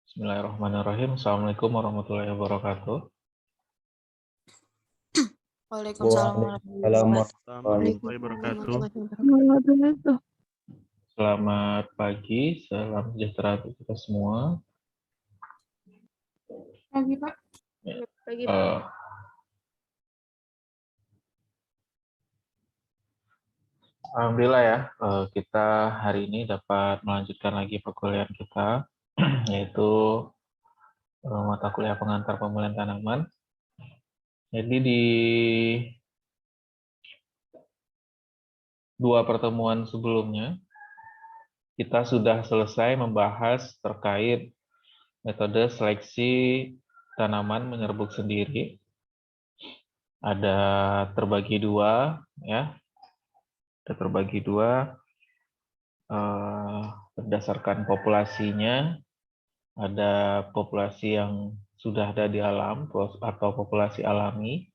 Bismillahirrahmanirrahim. Assalamualaikum warahmatullahi wabarakatuh. Waalaikumsalam warahmatullahi Waalaikumsalam wabarakatuh. warahmatullahi wabarakatuh. Selamat pagi, salam sejahtera untuk kita semua. Pagi, Pak. Pagi, Pak. Alhamdulillah ya, kita hari ini dapat melanjutkan lagi perkuliahan kita, yaitu mata kuliah pengantar pemulihan tanaman. Jadi di dua pertemuan sebelumnya, kita sudah selesai membahas terkait metode seleksi tanaman menyerbuk sendiri. Ada terbagi dua, ya. Ada terbagi dua berdasarkan populasinya. Ada populasi yang sudah ada di alam atau populasi alami,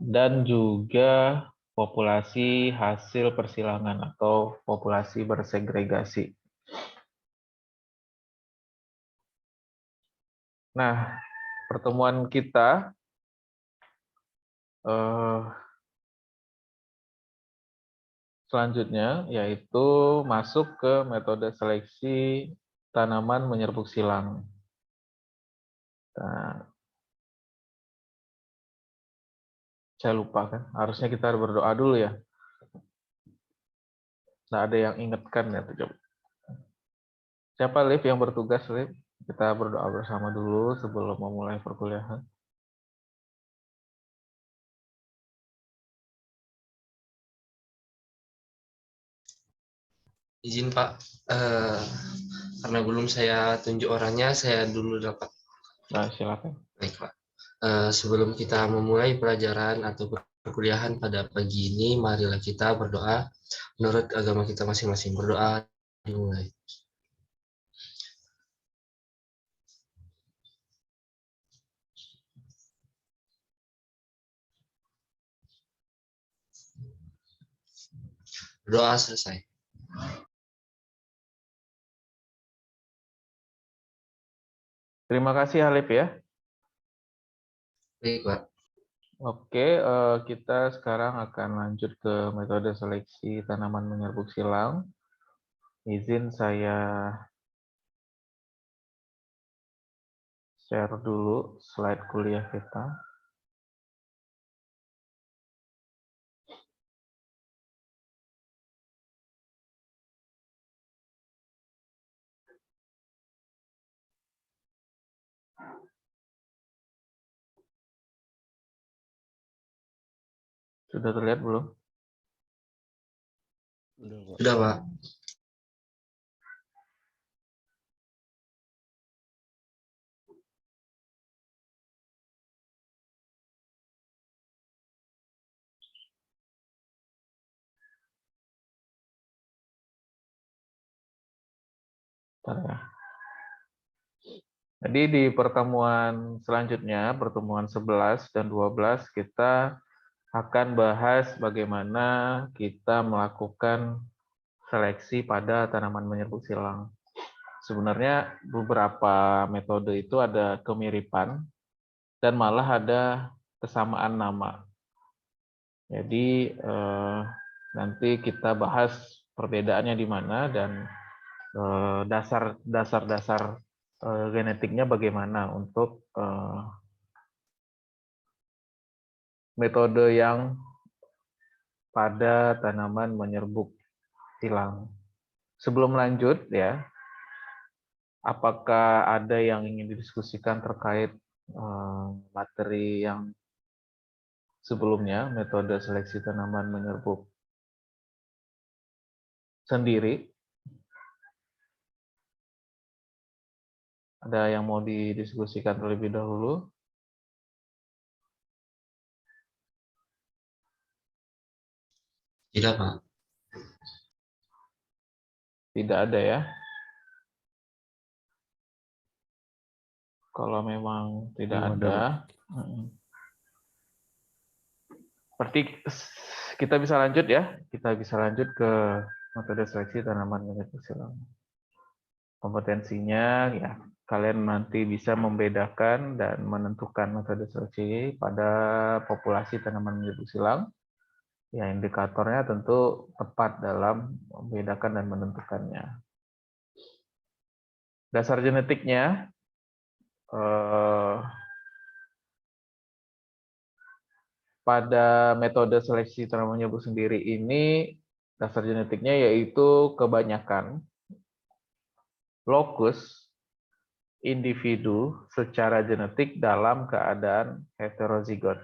dan juga populasi hasil persilangan atau populasi bersegregasi. Nah, pertemuan kita selanjutnya yaitu masuk ke metode seleksi tanaman menyerbuk silang. Nah, saya lupa kan, harusnya kita berdoa dulu ya. Nah, ada yang ingatkan ya, coba. Siapa Liv yang bertugas, Liv? Kita berdoa bersama dulu sebelum memulai perkuliahan. Izin Pak, karena belum saya tunjuk orangnya, saya dulu dapat. Nah, silakan. Baik Pak. Sebelum kita memulai pelajaran atau perkuliahan pada pagi ini, marilah kita berdoa menurut agama kita masing-masing. Berdoa dimulai. Berdoa selesai. Terima kasih Halif ya. Baik Pak. Oke, kita sekarang akan lanjut ke metode seleksi tanaman menyerbuk silang. Izin saya share dulu slide kuliah kita. Sudah terlihat belum? Sudah Pak. Jadi di pertemuan selanjutnya, pertemuan 11 dan 12, kita akan bahas bagaimana kita melakukan seleksi pada tanaman menyerbuk silang. Sebenarnya beberapa metode itu ada kemiripan dan malah ada kesamaan nama. Jadi nanti kita bahas perbedaannya di mana dan dasar-dasar genetiknya bagaimana untuk metode yang pada tanaman menyerbuk silang. Sebelum lanjut ya, apakah ada yang ingin didiskusikan terkait materi yang sebelumnya, metode seleksi tanaman menyerbuk sendiri? Ada yang mau didiskusikan terlebih dahulu? Tidak Pak. Tidak ada ya. Kalau memang tidak ada, berarti kita bisa lanjut ya. Kita bisa lanjut ke metode seleksi tanaman menyerbuk silang. kompetensinya ya kalian nanti bisa membedakan dan menentukan metode seleksi pada populasi tanaman menyerbu silang. Ya, indikatornya tentu tepat dalam membedakan dan menentukannya. Dasar genetiknya pada metode seleksi tanaman menyerbu sendiri ini dasar genetiknya yaitu kebanyakan lokus individu secara genetik dalam keadaan heterozigot.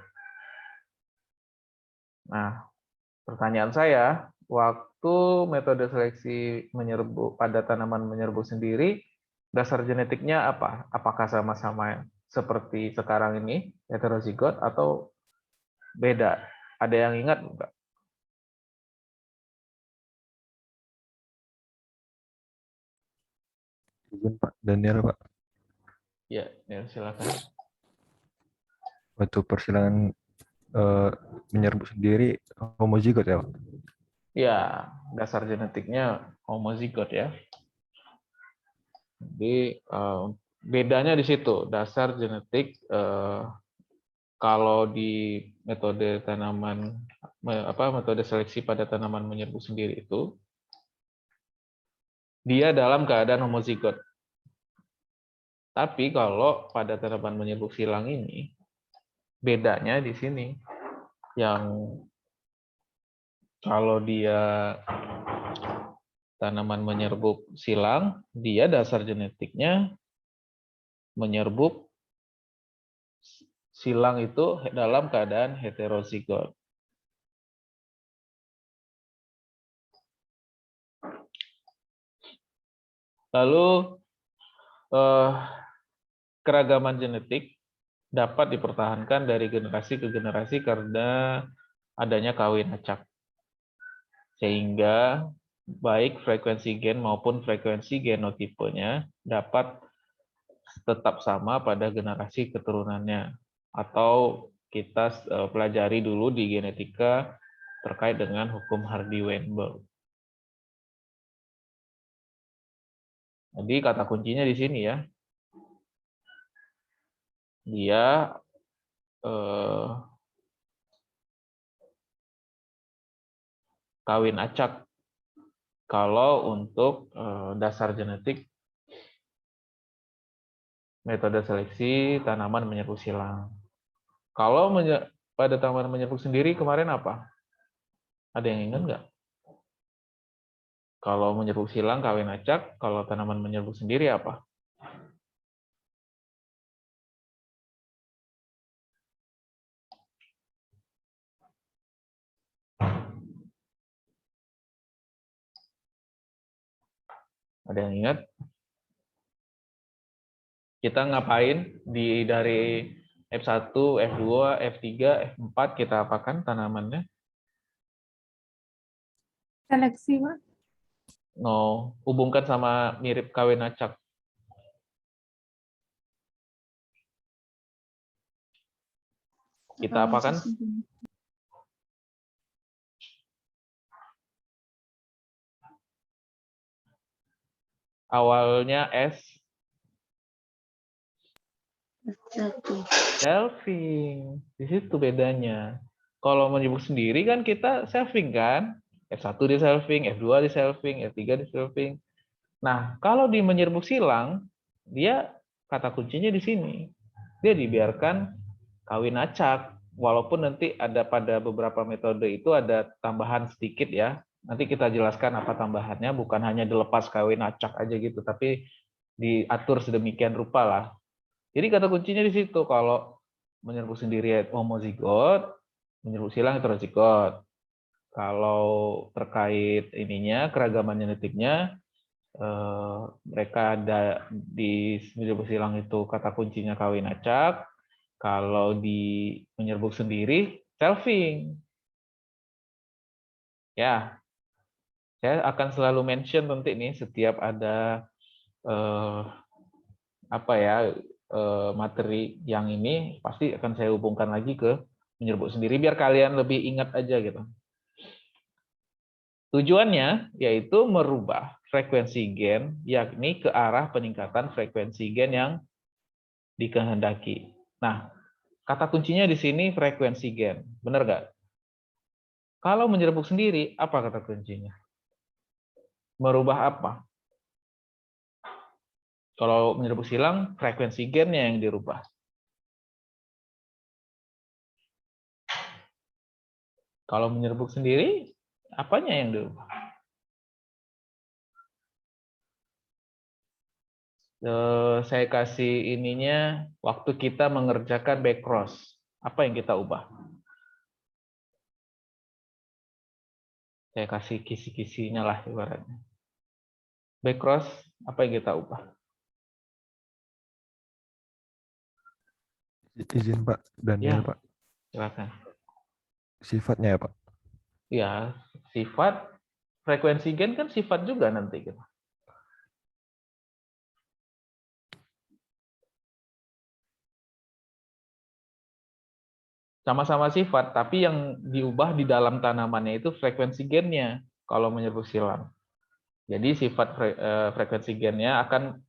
Nah, pertanyaan saya, waktu metode seleksi menyerbu pada tanaman menyerbu sendiri, dasar genetiknya apa? Apakah sama-sama seperti sekarang ini, heterozigot, atau beda? Ada yang ingat enggak? Izin Pak Daniel Pak. Ya, silakan. Waktu persilangan menyerbu sendiri homozigot ya Pak? Ya, dasar genetiknya homozigot ya. Jadi bedanya di situ, dasar genetik kalau di metode metode seleksi pada tanaman menyerbu sendiri itu dia dalam keadaan homozigot. Tapi kalau pada tanaman menyerbu silang ini bedanya di sini, yang kalau dia tanaman menyerbuk silang, dia dasar genetiknya menyerbuk silang itu dalam keadaan heterozigot. Lalu keragaman genetik dapat dipertahankan dari generasi ke generasi karena adanya kawin acak. Sehingga baik frekuensi gen maupun frekuensi genotipenya dapat tetap sama pada generasi keturunannya. Atau kita pelajari dulu di genetika terkait dengan hukum Hardy-Weinberg. Jadi kata kuncinya di sini ya. Dia kawin acak kalau untuk dasar genetik metode seleksi tanaman menyerbu silang. Kalau pada tanaman menyerbu sendiri kemarin apa? Ada yang ingat nggak? Kalau menyerbu silang kawin acak, kalau tanaman menyerbu sendiri apa? Ada yang ingat? Kita ngapain dari F1, F2, F3, F4 kita apakan tanamannya? Seleksi, Pak. No, hubungkan sama mirip kawin acak. Kita apakan? Awalnya S. Selfing. Di situ bedanya. Kalau menyebut sendiri kan kita selfing kan? F1 di selfing, F2 di selfing, F3 di selfing. Nah, kalau di menyerbuk silang, dia kata kuncinya di sini. Dia dibiarkan kawin acak. Walaupun nanti ada pada beberapa metode itu ada tambahan sedikit ya. Nanti kita jelaskan apa tambahannya, bukan hanya dilepas kawin acak aja gitu, tapi diatur sedemikian rupa lah. Jadi kata kuncinya di situ, kalau menyerbu sendiri homozigot, menyerbu silang heterozigot. Kalau terkait ininya, keragaman genetiknya, mereka ada di menyerbu silang itu kata kuncinya kawin acak. Kalau di menyerbuk sendiri, selfing. Ya, saya akan selalu mention nanti nih setiap ada materi yang ini pasti akan saya hubungkan lagi ke menyerbuk sendiri biar kalian lebih ingat aja gitu. Tujuannya yaitu merubah frekuensi gen, yakni ke arah peningkatan frekuensi gen yang dikehendaki. Nah, kata kuncinya di sini frekuensi gen. Benar nggak? Kalau menyerbuk sendiri, apa kata kuncinya? Merubah apa? Kalau menyerbuk silang, frekuensi gennya yang dirubah. Kalau menyerbuk sendiri, apanya yang dirubah? Saya kasih ininya, waktu kita mengerjakan back cross. Apa yang kita ubah? Saya kasih kisi-kisinya lah ibaratnya. Back cross, apa yang kita ubah? Izin Pak, Daniel Ya. Pak. Silakan. Sifatnya ya Pak. Ya, sifat frekuensi gen kan sifat juga nanti. Sama-sama sifat, tapi yang diubah di dalam tanamannya itu frekuensi gennya kalau menyerbuk silang. Jadi sifat frekuensi gennya akan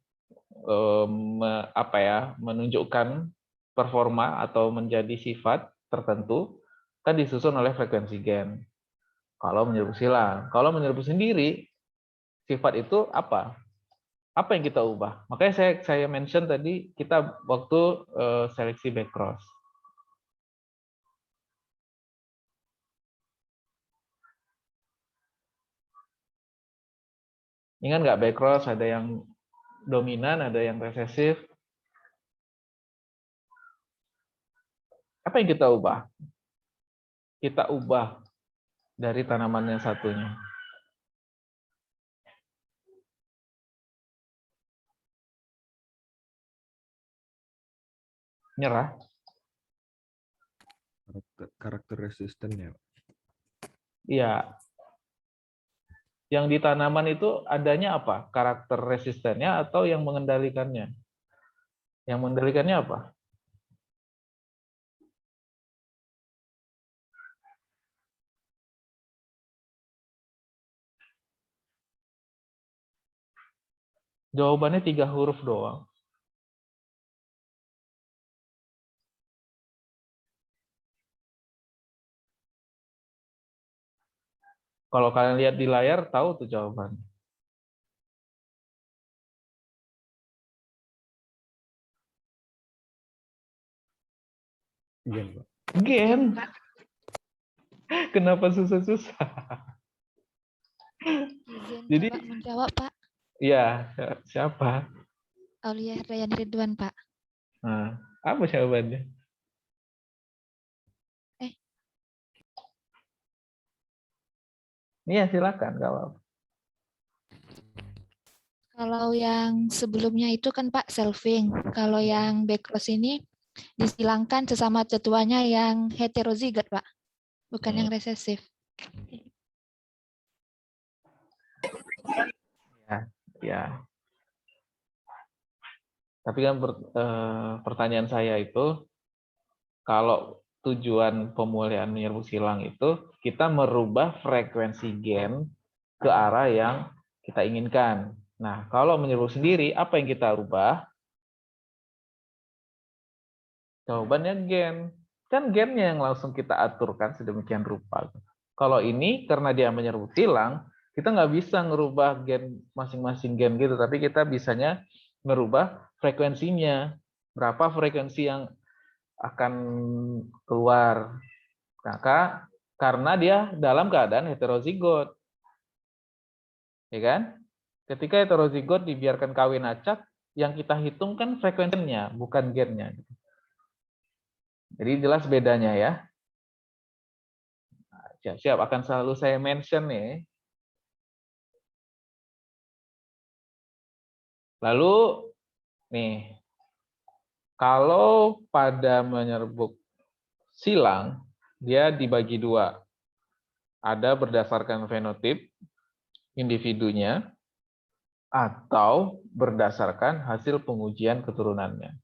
menunjukkan performa atau menjadi sifat tertentu kan disusun oleh frekuensi gen. Kalau menyerbuk silang, kalau menyerbuk sendiri sifat itu apa? Apa yang kita ubah? Makanya saya mention tadi kita waktu seleksi back cross. Ingat nggak back cross ada yang dominan, ada yang resesif. Apa yang kita ubah? Kita ubah dari tanaman yang satunya. Nyerah. Karakter resistennya. Iya. Yang di tanaman itu adanya apa? Karakter resistennya atau yang mengendalikannya? Yang mengendalikannya apa? Jawabannya 3 huruf doang. Kalau kalian lihat di layar, tahu tuh jawabannya. Gen Pak. Gen. Kenapa susah-susah? Izin Jadi, coba menjawab, Pak. ya siapa? Aulia Herdayani Ridwan, Pak. Nah, apa jawabannya? Iya, silakan, nggak apa-apa. Kalau yang sebelumnya itu kan Pak selfing. Kalau yang back cross ini disilangkan sesama tetuanya yang heterozigot, Pak. Bukan yang resesif. Ya. Tapi kan pertanyaan saya itu, kalau tujuan pemulihan menyerbuk silang itu, kita merubah frekuensi gen ke arah yang kita inginkan. Nah, kalau menyerbuk sendiri, apa yang kita rubah? Jawabannya gen. Kan gennya yang langsung kita aturkan sedemikian rupa. Kalau ini, karena dia menyerbuk silang, kita nggak bisa ngerubah gen masing-masing gen gitu, tapi kita bisanya ngerubah frekuensinya. Berapa frekuensi yang akan keluar. Maka karena dia dalam keadaan heterozigot. Ya kan? Ketika heterozigot dibiarkan kawin acak, yang kita hitung kan frekuensinya, bukan gennya. Jadi jelas bedanya ya. Siap-siap akan selalu saya mention nih. Lalu nih, kalau pada menyerbuk silang, dia dibagi dua. Ada berdasarkan fenotip individunya, atau berdasarkan hasil pengujian keturunannya.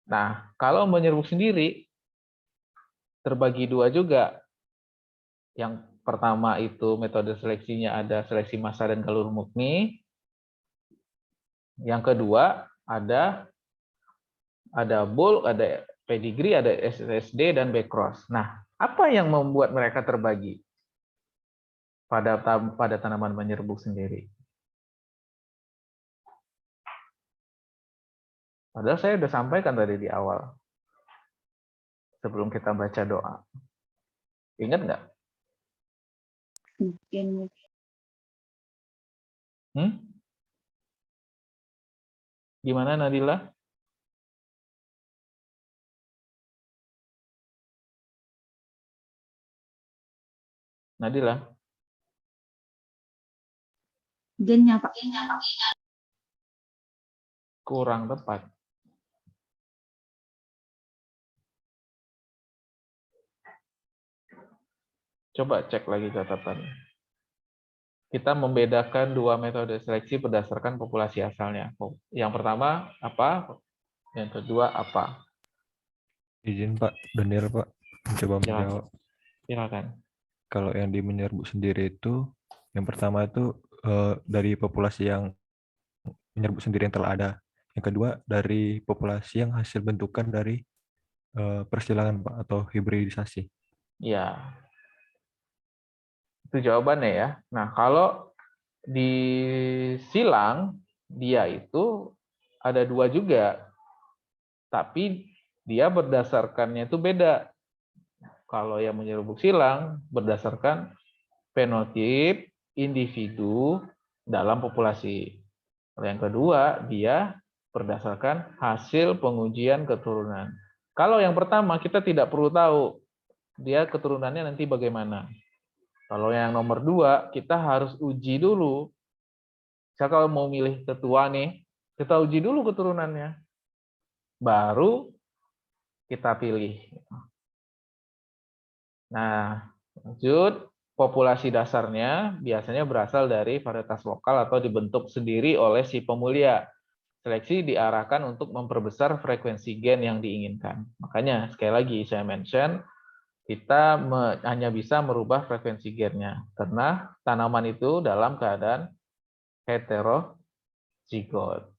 Nah, kalau menyerbuk sendiri, terbagi dua juga. Yang pertama itu metode seleksinya ada seleksi massa dan galur murni. Yang kedua ada bulk, ada pedigree, ada SSD dan backcross. Nah, apa yang membuat mereka terbagi pada tanaman menyerbuk sendiri? Padahal saya sudah sampaikan tadi di awal, sebelum kita baca doa. Ingat nggak? Mungkin Gimana Nadila? Nadila? gennya Pak. Kurang tepat. Coba cek lagi catatannya. Kita membedakan dua metode seleksi berdasarkan populasi asalnya. Yang pertama apa? Yang kedua apa? Izin Pak, Daniel Pak, mencoba menjawab. Silakan. Kalau yang di menyerbuk sendiri itu, yang pertama itu dari populasi yang menyerbuk sendiri yang telah ada. Yang kedua dari populasi yang hasil bentukan dari persilangan Pak atau hibridisasi. Ya, itu jawabannya ya. Nah, kalau di silang, dia itu ada dua juga. Tapi dia berdasarkannya itu beda. Kalau yang menyerubuk silang berdasarkan fenotip individu dalam populasi. Yang kedua, dia berdasarkan hasil pengujian keturunan. Kalau yang pertama, kita tidak perlu tahu dia keturunannya nanti bagaimana. Kalau yang nomor 2, kita harus uji dulu. Saya kalau mau milih tetua nih, kita uji dulu keturunannya. Baru kita pilih. Nah, lanjut. Populasi dasarnya biasanya berasal dari varietas lokal atau dibentuk sendiri oleh si pemulia. Seleksi diarahkan untuk memperbesar frekuensi gen yang diinginkan. Makanya, sekali lagi saya mention, kita hanya bisa merubah frekuensi gennya. Karena tanaman itu dalam keadaan heterozigot.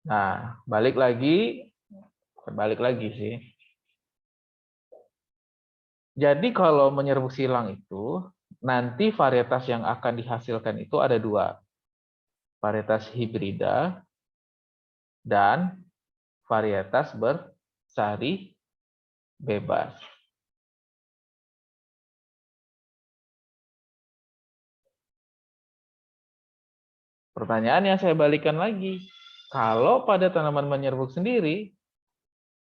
Nah, balik lagi sih. Jadi kalau menyerbuk silang itu, nanti varietas yang akan dihasilkan itu ada dua. Varietas hibrida dan varietas bersari bebas. Pertanyaan yang saya balikan lagi, kalau pada tanaman menyerbuk sendiri,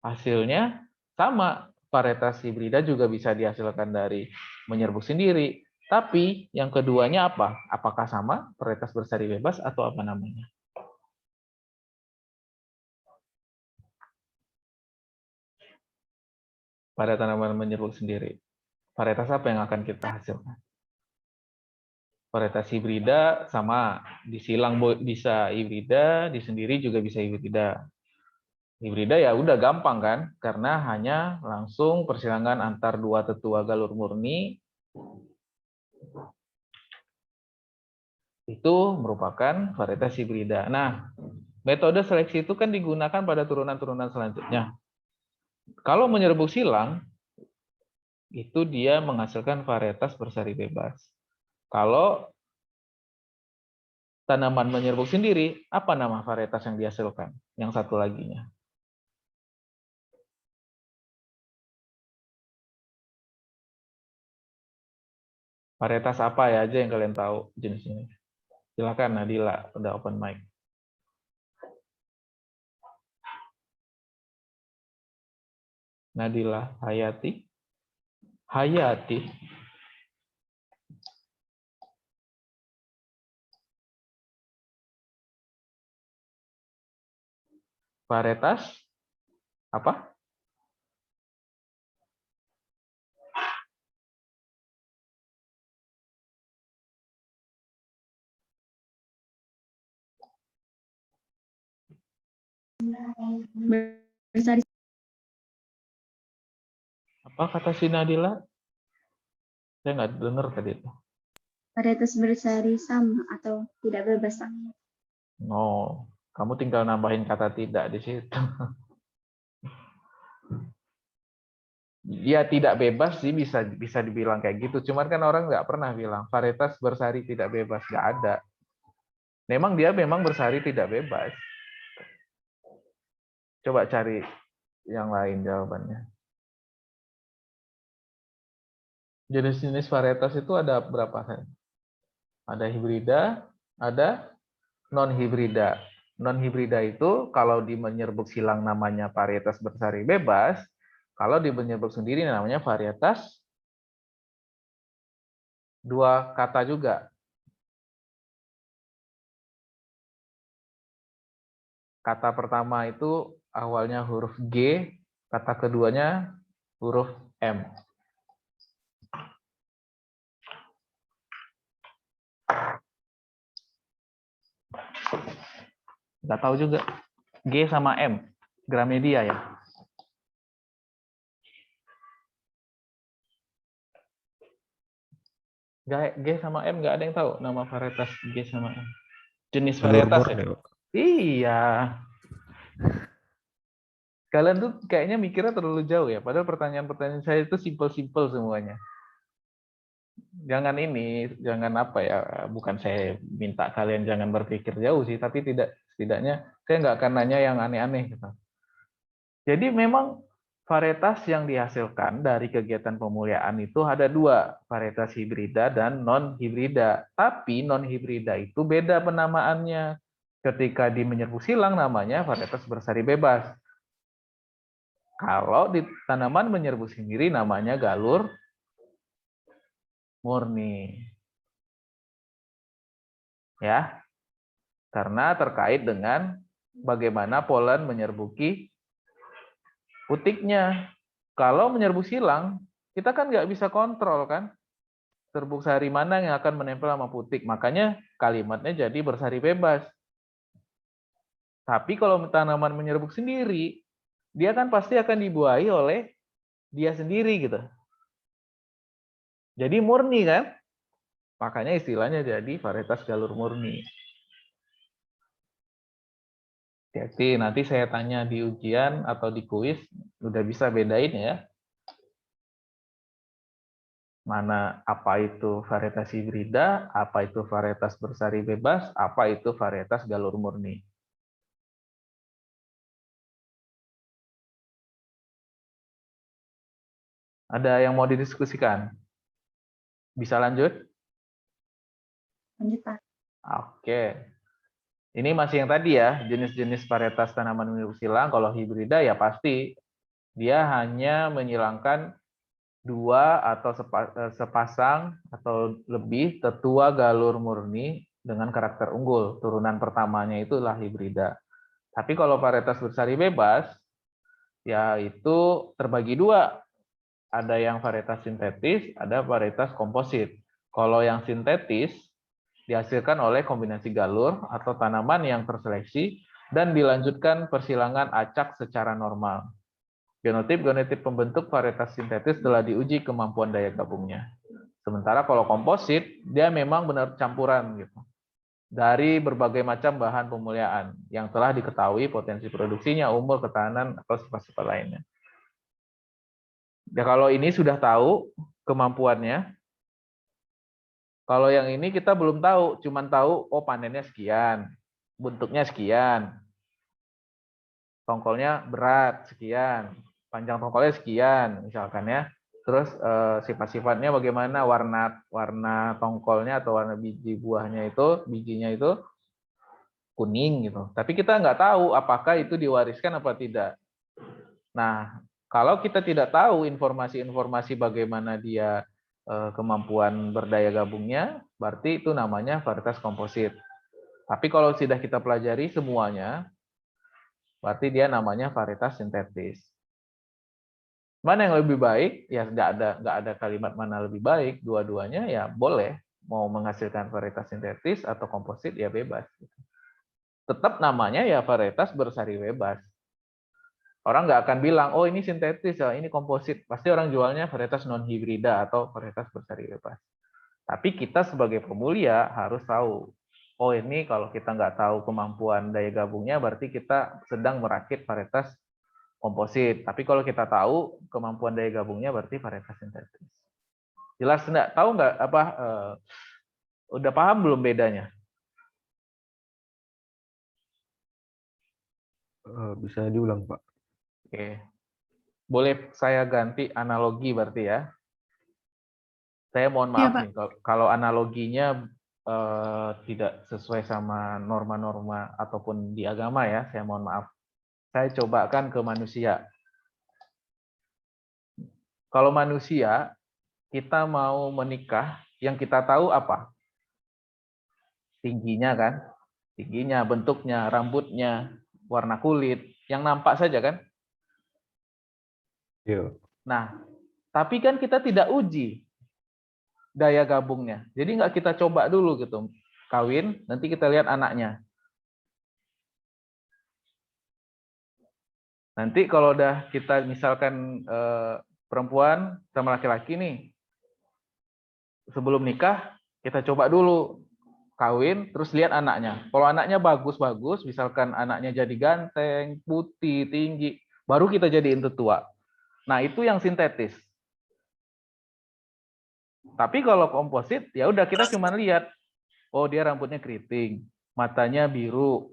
hasilnya sama. Varietas hibrida juga bisa dihasilkan dari menyerbuk sendiri. Tapi yang keduanya apa? Apakah sama varietas bersari bebas atau apa namanya? Pada tanaman menyerbuk sendiri, varietas apa yang akan kita hasilkan? Varietas hibrida sama, di silang bisa hibrida, di sendiri juga bisa hibrida. Hibrida ya udah gampang kan, karena hanya langsung persilangan antar dua tetua galur murni itu merupakan varietas hibrida. Nah, metode seleksi itu kan digunakan pada turunan-turunan selanjutnya. Kalau menyerbuk silang, itu dia menghasilkan varietas bersari bebas. Kalau tanaman menyerbuk sendiri, apa nama varietas yang dihasilkan? Yang satu laginya. Varietas apa ya aja yang kalian tahu jenisnya? Silakan Nadila, udah open mic. Nadila Hayati. Varietas apa? Bersari Apa kata si Nadila? Saya nggak dengar tadi itu. Varietas bersari sama atau tidak bebas, Pak. No, kamu tinggal nambahin kata tidak di situ. Ya tidak bebas sih bisa dibilang kayak gitu. Cuman kan orang nggak pernah bilang varietas bersari tidak bebas, nggak ada. Memang dia memang bersari tidak bebas. Coba cari yang lain jawabannya. Jenis-jenis varietas itu ada berapa? Ada hibrida, ada non-hibrida. Non-hibrida itu kalau di menyerbuk silang namanya varietas bersari bebas, kalau di menyerbuk sendiri namanya varietas dua kata juga. Kata pertama itu awalnya huruf G, kata keduanya huruf M. Nggak tahu juga. G sama M, Gramedia ya. G sama M nggak ada yang tahu nama varietas G sama M. Jenis Galur varietas murni, ya? Pak. Iya. Kalian tuh kayaknya mikirnya terlalu jauh ya. Padahal pertanyaan-pertanyaan saya itu simple-simple semuanya. Jangan jangan apa ya, bukan saya minta kalian jangan berpikir jauh sih, tapi setidaknya saya nggak akan nanya yang aneh-aneh gitu. Jadi memang varietas yang dihasilkan dari kegiatan pemuliaan itu ada dua, varietas hibrida dan non-hibrida. Tapi non-hibrida itu beda penamaannya. Ketika di menyerbuk silang namanya varietas bersari bebas. Kalau di tanaman menyerbuk sendiri namanya galur murni. Ya, karena terkait dengan bagaimana polen menyerbuki putiknya. Kalau menyerbuk silang, kita kan nggak bisa kontrol kan, serbuk sari mana yang akan menempel sama putik. Makanya kalimatnya jadi bersari bebas. Tapi kalau tanaman menyerbuk sendiri, dia kan pasti akan dibuahi oleh dia sendiri gitu. Jadi murni kan? Makanya istilahnya jadi varietas galur murni. Jadi nanti saya tanya di ujian atau di kuis, udah bisa bedain ya. Mana apa itu varietas hibrida, apa itu varietas bersari bebas, apa itu varietas galur murni. Ada yang mau didiskusikan? Bisa lanjut? Lanjut, Pak. Oke. Ini masih yang tadi ya, jenis-jenis varietas tanaman menyerbuk silang. Kalau hibrida ya pasti dia hanya menyilangkan dua atau sepasang atau lebih tetua galur murni dengan karakter unggul. Turunan pertamanya itulah hibrida. Tapi kalau varietas bersari bebas, ya itu terbagi dua. Ada yang varietas sintetis, ada varietas komposit. Kalau yang sintetis dihasilkan oleh kombinasi galur atau tanaman yang terseleksi dan dilanjutkan persilangan acak secara normal. Genotip pembentuk varietas sintetis telah diuji kemampuan daya gabungnya. Sementara kalau komposit, dia memang benar campuran gitu. Dari berbagai macam bahan pemuliaan yang telah diketahui potensi produksinya, umur, ketahanan, atau sifat-sifat lainnya. Ya kalau ini sudah tahu kemampuannya, kalau yang ini kita belum tahu, cuman tahu oh panennya sekian, bentuknya sekian, tongkolnya berat sekian, panjang tongkolnya sekian, misalkan ya. Terus sifat-sifatnya bagaimana, warna tongkolnya atau warna biji buahnya itu, bijinya itu kuning gitu. Tapi kita nggak tahu apakah itu diwariskan apa tidak. Nah, kalau kita tidak tahu informasi-informasi bagaimana dia kemampuan berdaya gabungnya, berarti itu namanya varietas komposit. Tapi kalau sudah kita pelajari semuanya, berarti dia namanya varietas sintetis. Mana yang lebih baik? Ya nggak ada kalimat mana lebih baik. Dua-duanya ya boleh. Mau menghasilkan varietas sintetis atau komposit ya bebas. Tetap namanya ya varietas bersari bebas. Orang nggak akan bilang, oh ini sintetis ya, ini komposit. Pasti orang jualnya varietas non hibrida atau varietas bersari bebas. Tapi kita sebagai pemulia harus tahu, oh ini kalau kita nggak tahu kemampuan daya gabungnya, berarti kita sedang merakit varietas komposit. Tapi kalau kita tahu kemampuan daya gabungnya, berarti varietas sintetis. Jelas nggak? Tahu nggak apa? Udah paham belum bedanya? Bisa diulang, Pak. Oke. Boleh saya ganti analogi berarti ya? Saya mohon Iya, maaf Pak. nih, kalau analoginya tidak sesuai sama norma-norma ataupun di agama ya, saya mohon maaf. Saya cobakan ke manusia. Kalau manusia, kita mau menikah, yang kita tahu apa? Tingginya kan? Tingginya, bentuknya, rambutnya, warna kulit, yang nampak saja kan? Iya. Nah, tapi kan kita tidak uji daya gabungnya. Jadi nggak kita coba dulu gitu. Kawin, nanti kita lihat anaknya. Nanti kalau udah kita misalkan perempuan sama laki-laki nih, sebelum nikah, kita coba dulu kawin, terus lihat anaknya. Kalau anaknya bagus-bagus, misalkan anaknya jadi ganteng, putih, tinggi, baru kita jadiin tetua. Nah, itu yang sintetis. Tapi kalau komposit, ya udah kita cuma lihat, oh dia rambutnya keriting, matanya biru,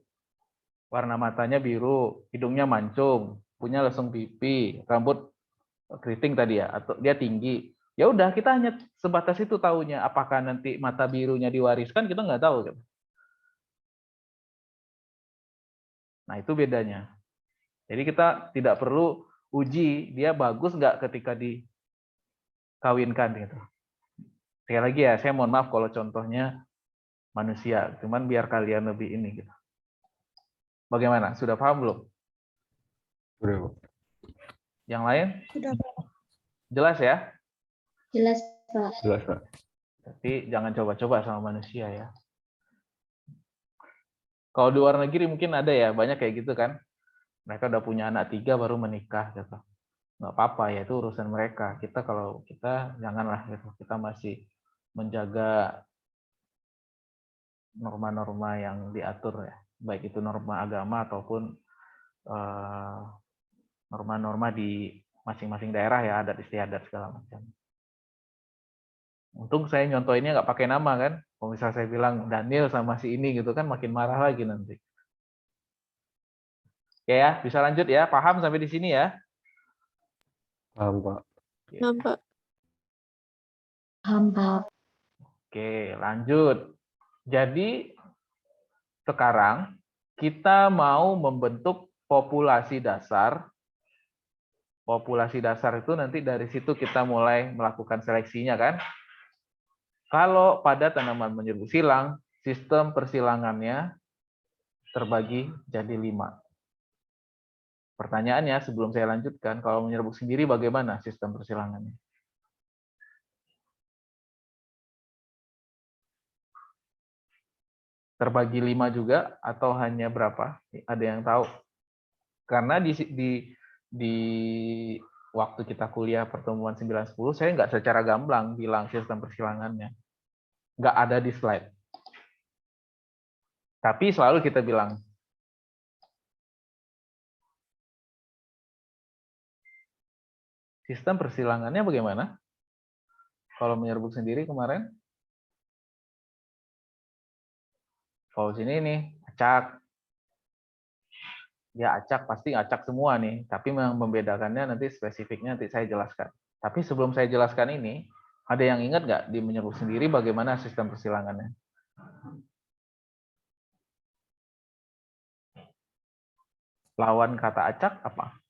warna matanya biru, hidungnya mancung, punya lesung pipi, rambut keriting tadi ya, atau dia tinggi. Ya udah kita hanya sebatas itu taunya. Apakah nanti mata birunya diwariskan kita nggak tahu. Nah itu bedanya. Jadi kita tidak perlu uji dia bagus nggak ketika dikawinkan gitu. Sekali lagi ya, saya mohon maaf kalau contohnya manusia, cuman biar kalian lebih ini gitu. Bagaimana? Sudah paham belum? Udah, Pak. Yang lain? Sudah, Pak. Jelas ya? Jelas, Pak. Jelas, Pak. Tapi jangan coba-coba sama manusia ya. Kalau di luar negeri mungkin ada ya, banyak kayak gitu kan. Mereka udah punya anak 3 baru menikah gitu. Nggak apa-apa ya, itu urusan mereka. Kalau kita janganlah gitu. Kita masih menjaga norma-norma yang diatur ya. Baik itu norma agama ataupun norma-norma di masing-masing daerah ya, adat istiadat segala macam. Untung saya nyontoinnya nggak pakai nama kan. Kalau misalnya saya bilang Daniel sama si ini gitu kan makin marah lagi nanti. Oke ya, bisa lanjut ya. Paham sampai di sini ya? Paham, Pak. Nampak. Paham, Pak. Oke, lanjut. Jadi sekarang kita mau membentuk populasi dasar. Populasi dasar itu nanti dari situ kita mulai melakukan seleksinya kan. Kalau pada tanaman menyerbuk silang, sistem persilangannya terbagi jadi 5. Pertanyaannya sebelum saya lanjutkan, kalau menyerbuk sendiri bagaimana sistem persilangannya? Terbagi 5 juga atau hanya berapa? Ada yang tahu? Karena di waktu kita kuliah pertemuan 9-10, saya nggak secara gamblang bilang sistem persilangannya. Nggak ada di slide. Tapi selalu kita bilang, sistem persilangannya bagaimana? Kalau menyerbuk sendiri kemarin? Kalau sini nih, acak. Ya acak, pasti acak semua nih. Tapi yang membedakannya nanti spesifiknya nanti saya jelaskan. Tapi sebelum saya jelaskan ini, ada yang ingat nggak di menyerbuk sendiri bagaimana sistem persilangannya? Lawan kata acak apa?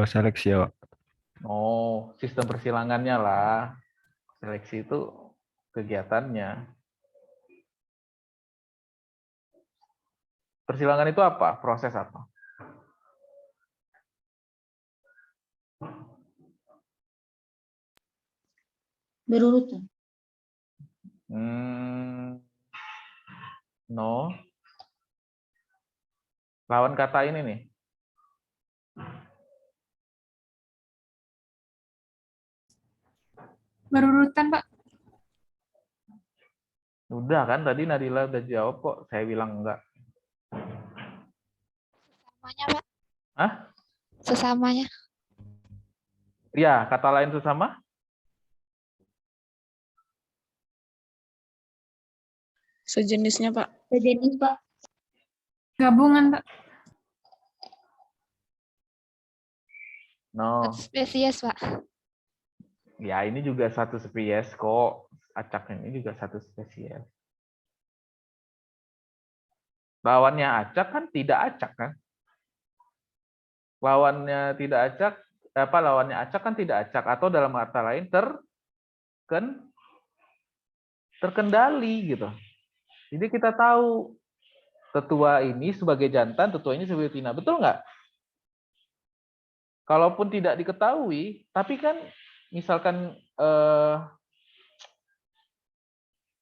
Seleksi ya, Pak. Oh, sistem persilangannya lah. Seleksi itu kegiatannya. Persilangan itu apa? Proses apa? Berurutan. No. Lawan kata ini nih. berurutan, Pak. Udah kan tadi Nadila udah jawab kok. Saya bilang enggak. Sesamanya, Pak. Hah? Sesamanya. Ya, kata lain sesama? Sejenisnya, Pak. Sejenis, Pak. Gabungan, Pak. No. Satu spesies, Pak. Ya, ini juga satu spesies kok. Acak ini juga satu spesies. Lawannya acak kan tidak acak kan? Lawannya tidak acak, lawannya acak kan tidak acak, atau dalam kata lain terkendali gitu. Jadi kita tahu tetua ini sebagai jantan, tetua ini sebagai betina, betul nggak? Kalaupun tidak diketahui, tapi kan misalkan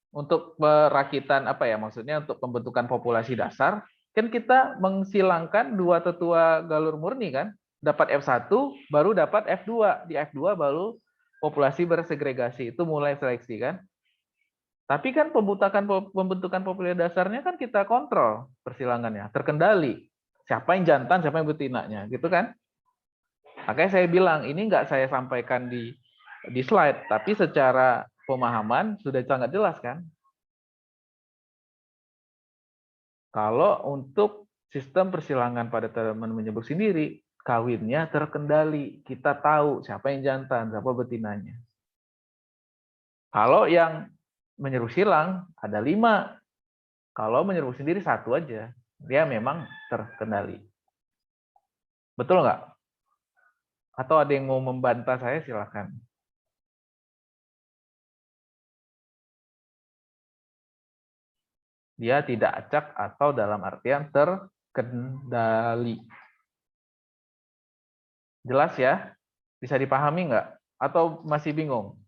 untuk perakitan maksudnya untuk pembentukan populasi dasar, kan kita mengsilangkan dua tetua galur murni kan, dapat F1 baru dapat F2, di F2 baru populasi bersegregasi, itu mulai seleksi kan. Tapi kan pembentukan populasi dasarnya kan kita kontrol persilangannya, terkendali. Siapa yang jantan, siapa yang betinanya, gitu kan? Makanya saya bilang ini nggak saya sampaikan di slide, tapi secara pemahaman sudah sangat jelas kan? Kalau untuk sistem persilangan pada teman menyebut sendiri, kawinnya terkendali. Kita tahu siapa yang jantan, siapa betinanya. Kalau yang menyerbu silang ada 5. Kalau menyerbu sendiri 1 aja. Dia memang terkendali. Betul nggak? Atau ada yang mau membantah saya, silakan. Dia tidak acak atau dalam artian terkendali. Jelas ya? Bisa dipahami nggak? Atau masih bingung?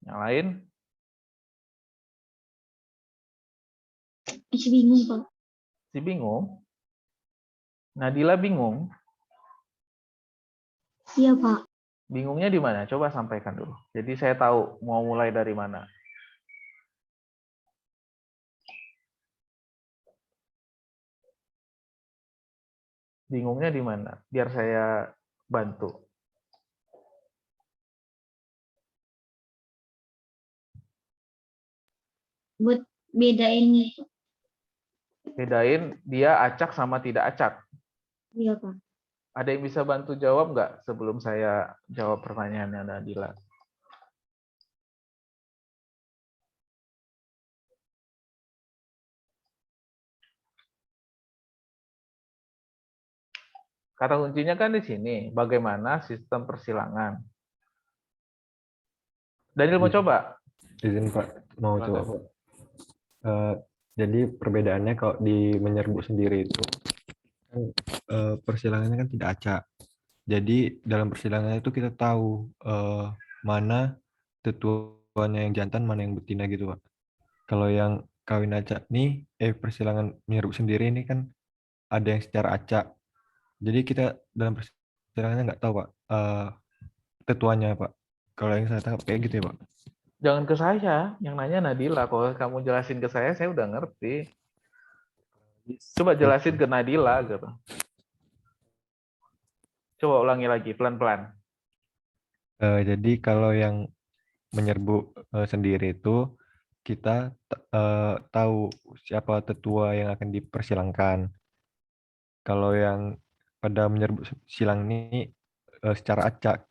Yang lain? Masih bingung, Pak. Masih bingung? Nadila bingung? Iya, Pak. Bingungnya di mana? Coba sampaikan dulu. Jadi saya tahu mau mulai dari mana. Bingungnya di mana? Biar saya bantu. Buat bedain. Bedain dia acak sama tidak acak. Iya, Pak. Ada yang bisa bantu jawab nggak sebelum saya jawab pertanyaannya Nadila? Kata kuncinya kan di sini, bagaimana sistem persilangan. Daniel mau coba? Izin Pak, mau Silakan. coba Pak. Jadi perbedaannya kalau di menyerbu sendiri itu kan persilangannya kan tidak acak. Jadi dalam persilangan itu kita tahu mana tetuanya yang jantan, mana yang betina gitu Pak. Kalau yang kawin acak nih, persilangan menyerbu sendiri ini kan ada yang secara acak. Jadi kita dalam persilangannya nggak tahu Pak tetuanya Pak. Kalau yang saya tangkap kayak gitu ya Pak. Jangan ke saya, yang nanya Nadila. Kalau kamu jelasin ke saya udah ngerti. Coba jelasin ke Nadila gitu. Coba ulangi lagi pelan-pelan. Jadi kalau yang menyerbu sendiri itu kita tahu siapa tetua yang akan dipersilangkan. Kalau yang pada menyerbu silang ini secara acak.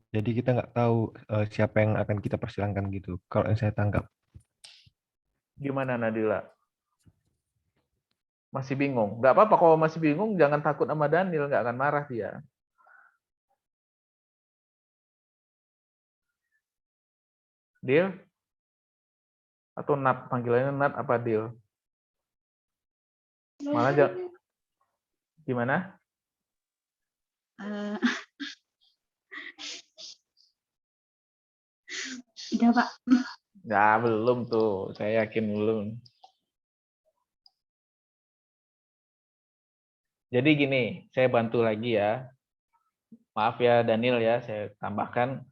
Jadi kita nggak tahu siapa yang akan kita persilangkan gitu. Kalau yang saya tangkap. Gimana Nadila? Masih bingung? Nggak apa-apa kalau masih bingung, jangan takut sama Daniel, nggak akan marah dia. Deal? Atau Nat, panggilannya Nat apa Deal? Malah gimana? Udah, Pak. Ya, belum tuh. Saya yakin belum. Jadi gini, saya bantu lagi ya. maaf ya Daniel ya, saya tambahkan,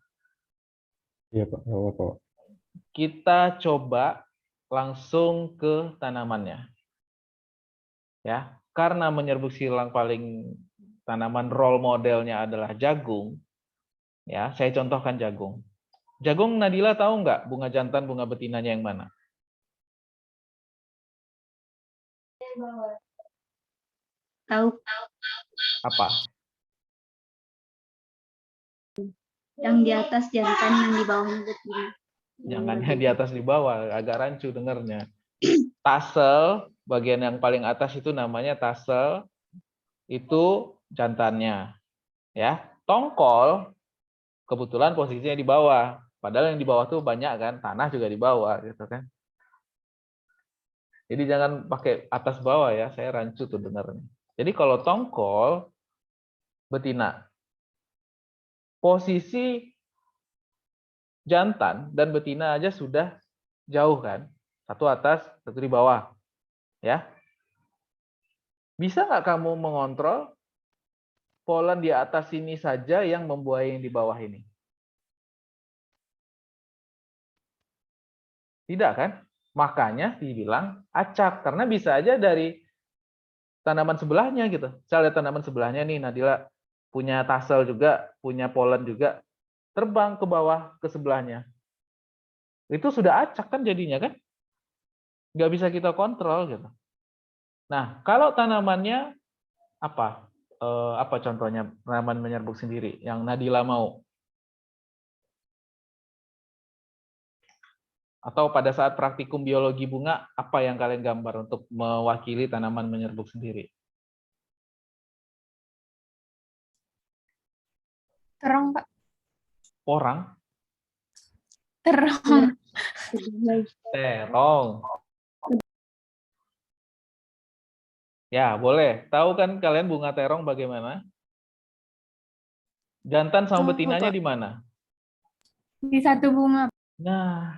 Iya Pak, nggak apa-apa Pak. kita coba langsung ke tanamannya. Ya, karena menyerbuk silang paling tanaman role modelnya adalah jagung, ya, saya contohkan jagung. Jagung Nadila tahu nggak bunga jantan, bunga betinanya yang mana? Tahu Apa? yang di atas jantan, yang di bawahnya betina. Jangannya di atas di bawah, agak rancu dengernya. Tassel, bagian yang paling atas itu namanya tassel, itu jantannya. Ya, tongkol kebetulan posisinya di bawah. Padahal yang di bawah tuh banyak kan, tanah juga di bawah gitu kan. Jadi jangan pakai atas bawah ya, saya rancu tuh dengarnya. Jadi kalau tongkol betina, posisi jantan dan betina aja sudah jauh kan, satu atas, satu di bawah, ya. Bisa nggak kamu mengontrol polen di atas sini saja yang membuai yang di bawah ini? Tidak kan? Makanya dibilang acak, karena bisa aja dari tanaman sebelahnya gitu. Saya lihat tanaman sebelahnya nih, Nadila punya tassel juga, punya polen juga, terbang ke bawah ke sebelahnya. Itu sudah acak kan jadinya kan? Nggak bisa kita kontrol gitu. Nah, kalau tanamannya apa? Apa contohnya tanaman menyerbuk sendiri yang Nadila mau? Atau pada saat praktikum biologi bunga, apa yang kalian gambar untuk mewakili tanaman menyerbuk sendiri? Terong, Pak. Orang? Terong. Terong. Ya, boleh. Tahu kan kalian bunga terong bagaimana? Jantan sama Tahu, betinanya Pak. di mana? Di satu bunga. Nah,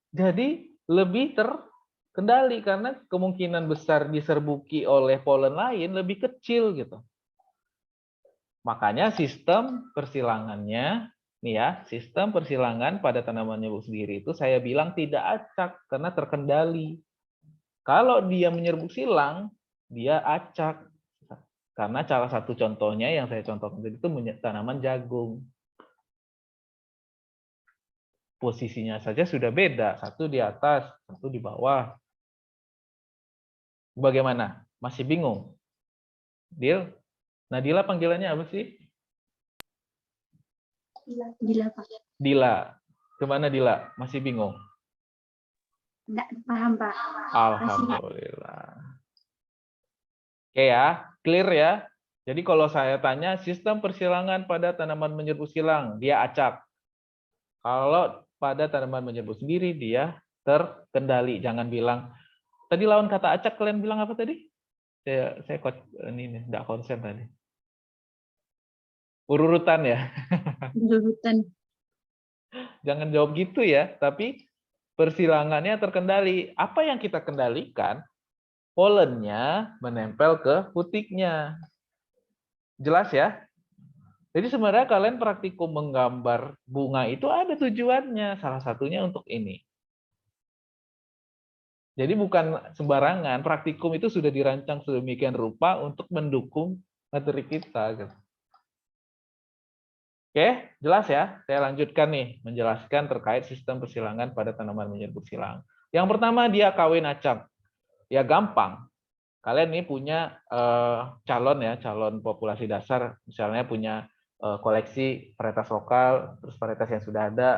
jadi lebih terkendali karena kemungkinan besar diserbuki oleh polen lain lebih kecil gitu. Makanya sistem persilangannya, nih ya, sistem persilangan pada tanaman menyerbuk sendiri itu saya bilang tidak acak karena terkendali. Kalau dia menyerbuk silang, dia acak. Karena salah satu contohnya yang saya contohkan tadi itu tanaman jagung. Posisinya saja sudah beda, satu di atas, satu di bawah. Bagaimana? Masih bingung? Dil? Nadila panggilannya apa sih? Gila Pak. Dila. Kemana Dila? Masih bingung? Enggak paham Pak. Alhamdulillah. Oke ya, clear ya. Jadi kalau saya tanya sistem persilangan pada tanaman menyerbuk silang, dia acak. Kalau pada tanaman menyerbuk sendiri, dia terkendali. Jangan bilang, tadi lawan kata acak kalian bilang apa tadi? Saya ini enggak konsen tadi. Urutan ya. Urutan. Jangan jawab gitu ya, tapi persilangannya terkendali. Apa yang kita kendalikan? Polennya menempel ke putiknya. Jelas ya? Jadi sebenarnya kalian praktikum menggambar bunga itu ada tujuannya. Salah satunya untuk ini. Jadi bukan sembarangan. Praktikum itu sudah dirancang sedemikian rupa untuk mendukung materi kita. Gitu. Oke, jelas ya? Saya lanjutkan nih, menjelaskan terkait sistem persilangan pada tanaman menyerbuk silang. Yang pertama, dia kawin acak. Ya gampang. Kalian nih punya calon ya, calon populasi dasar, misalnya punya koleksi varietas lokal, terus varietas yang sudah ada,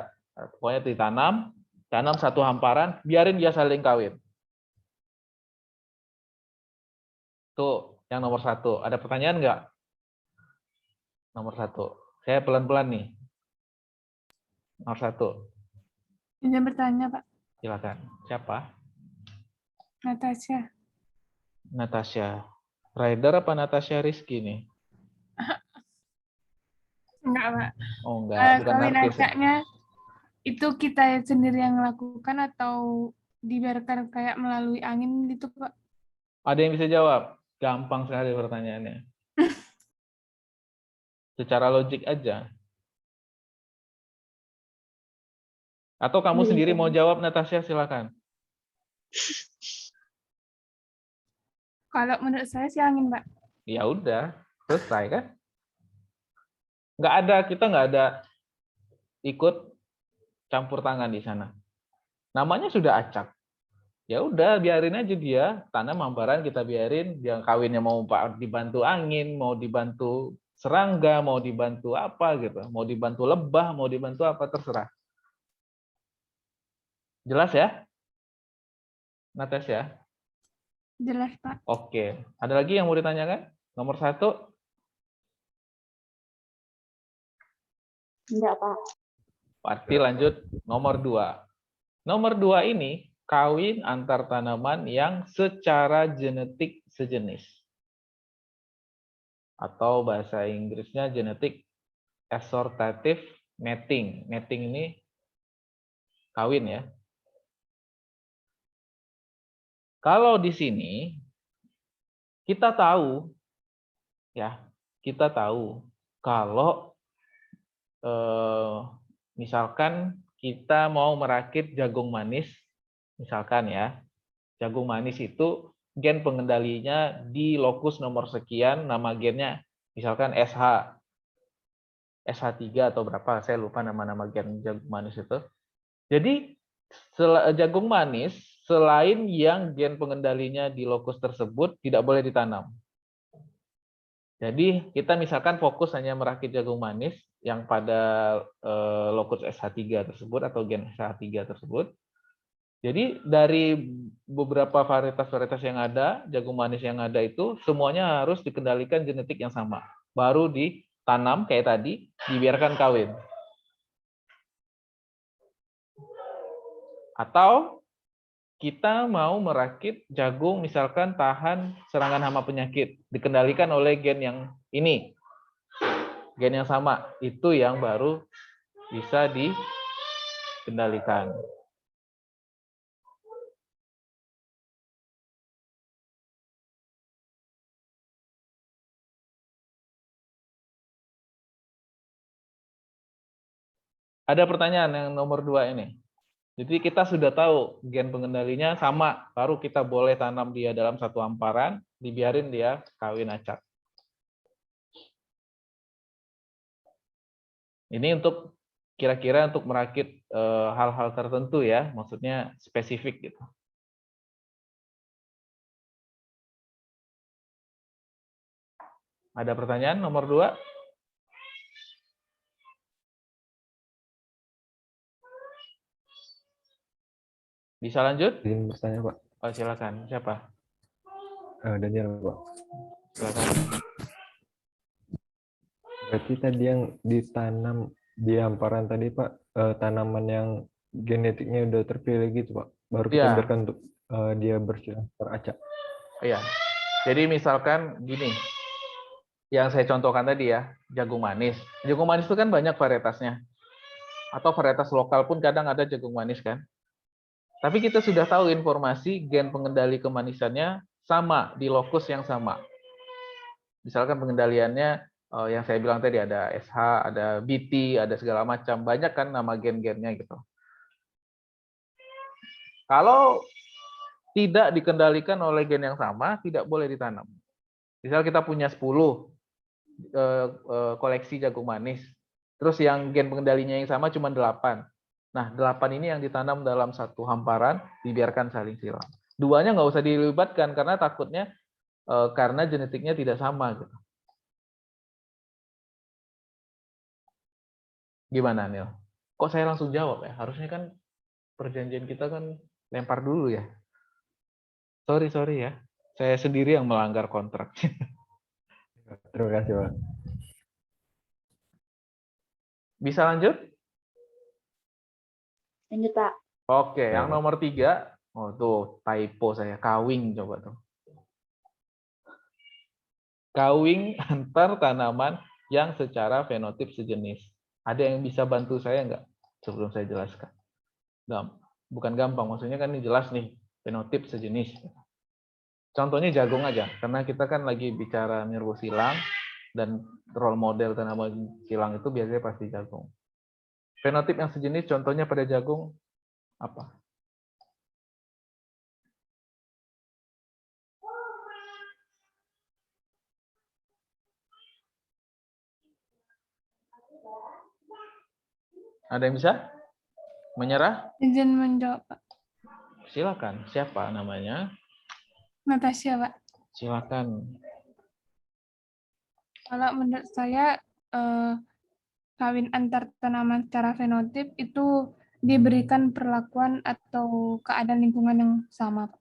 pokoknya ditanam, tanam satu hamparan, biarin dia saling kawin. Tuh, yang nomor satu. Ada pertanyaan nggak? Nomor satu. Saya pelan-pelan nih. Nomor satu. Izin bertanya, Pak. Silakan. Siapa? Natasha. Natasha. Rider apa Natasha Rizky nih? Enggak, Pak. Oh enggak, bukan Kawin artis ya. acaknya itu kita sendiri yang melakukan atau dibiarkan kayak melalui angin gitu, Pak? Ada yang bisa jawab? Gampang sekali pertanyaannya. Secara logik aja. Atau kamu Iya, sendiri Pak. mau jawab, Natasha, silakan. Kalau menurut saya sih angin, Mbak. Ya udah, selesai kan? Nggak ada, kita nggak ada ikut campur tangan di sana. Namanya sudah acak. Ya udah, biarin aja dia tanam hamparan, kita biarin dia kawinnya, mau dibantu angin, mau dibantu serangga, mau dibantu apa gitu, mau dibantu lebah, mau dibantu apa, terserah. Jelas ya, Natasha? Jelas, Pak. Oke, ada lagi yang mau ditanyakan? Nomor 1. Enggak, Pak. Berarti lanjut nomor 2. Nomor 2 ini kawin antar tanaman yang secara genetik sejenis. Atau bahasa Inggrisnya genetic assortative mating. Mating ini kawin ya. Kalau di sini kita tahu ya, kita tahu kalau misalkan kita mau merakit jagung manis, misalkan ya, jagung manis itu gen pengendalinya di lokus nomor sekian, nama gennya misalkan SH, SH3 atau berapa, saya lupa nama-nama gen jagung manis itu. Jadi jagung manis selain yang gen pengendalinya di lokus tersebut tidak boleh ditanam. Jadi kita misalkan fokus hanya merakit jagung manis yang pada lokus SH3 tersebut atau gen SH3 tersebut. Jadi dari beberapa varietas-varietas yang ada, jagung manis yang ada itu semuanya harus dikendalikan genetik yang sama. Baru ditanam kayak tadi, dibiarkan kawin. Atau kita mau merakit jagung misalkan tahan serangan hama penyakit, dikendalikan oleh gen yang ini. Gen yang sama, itu yang baru bisa dikendalikan. Ada pertanyaan yang nomor 2 ini. Jadi kita sudah tahu gen pengendalinya sama, baru kita boleh tanam dia dalam satu hamparan, dibiarin dia kawin acak. Ini untuk kira-kira untuk merakit hal-hal tertentu ya, maksudnya spesifik gitu. Ada pertanyaan nomor 2? Bisa lanjut? Izin bertanya, Pak. Oh, silakan. Siapa? Daniel, Pak. Silakan. Berarti tadi yang ditanam di hamparan tadi, Pak, tanaman yang genetiknya udah terpilih gitu, Pak. Baru kita Iya. biarkan untuk dia bersilang teracak. Iya. Jadi misalkan gini, yang saya contohkan tadi ya, jagung manis. Jagung manis itu kan banyak varietasnya. Atau varietas lokal pun kadang ada jagung manis kan. Tapi kita sudah tahu informasi gen pengendali kemanisannya sama di lokus yang sama. Misalkan pengendaliannya yang saya bilang tadi ada SH, ada BT, ada segala macam. Banyak kan nama gen-gennya gitu. Kalau tidak dikendalikan oleh gen yang sama, tidak boleh ditanam. Misal kita punya 10 koleksi jagung manis. Terus yang gen pengendalinya yang sama cuma 8. Nah, 8 ini yang ditanam dalam satu hamparan, dibiarkan saling silang. Duanya nggak usah dilibatkan, karena takutnya karena genetiknya tidak sama. Gitu. Gimana, Nil? Kok saya langsung jawab ya? Harusnya kan perjanjian kita kan lempar dulu ya. Sorry ya. Saya sendiri yang melanggar kontrak. Terima kasih, Pak. Bisa lanjut? Lanjut, Pak. Oke, Ya, yang Pak. nomor 3. Oh, tuh typo saya. Kawing coba tuh. Kawing antar tanaman yang secara fenotip sejenis. Ada yang bisa bantu saya nggak sebelum saya jelaskan? Bukan gampang, maksudnya kan ini jelas nih, fenotip sejenis. Contohnya jagung aja, karena kita kan lagi bicara menyerbu silang. dan role model tanaman silang itu biasanya pasti jagung. Fenotip yang sejenis contohnya pada jagung apa? Ada yang bisa menyerah? Izin menjawab, Pak. Silakan. Siapa namanya? Natasha, Pak. Silakan. Kalau menurut saya, kawin antar tanaman secara fenotip itu diberikan perlakuan atau keadaan lingkungan yang sama, Pak.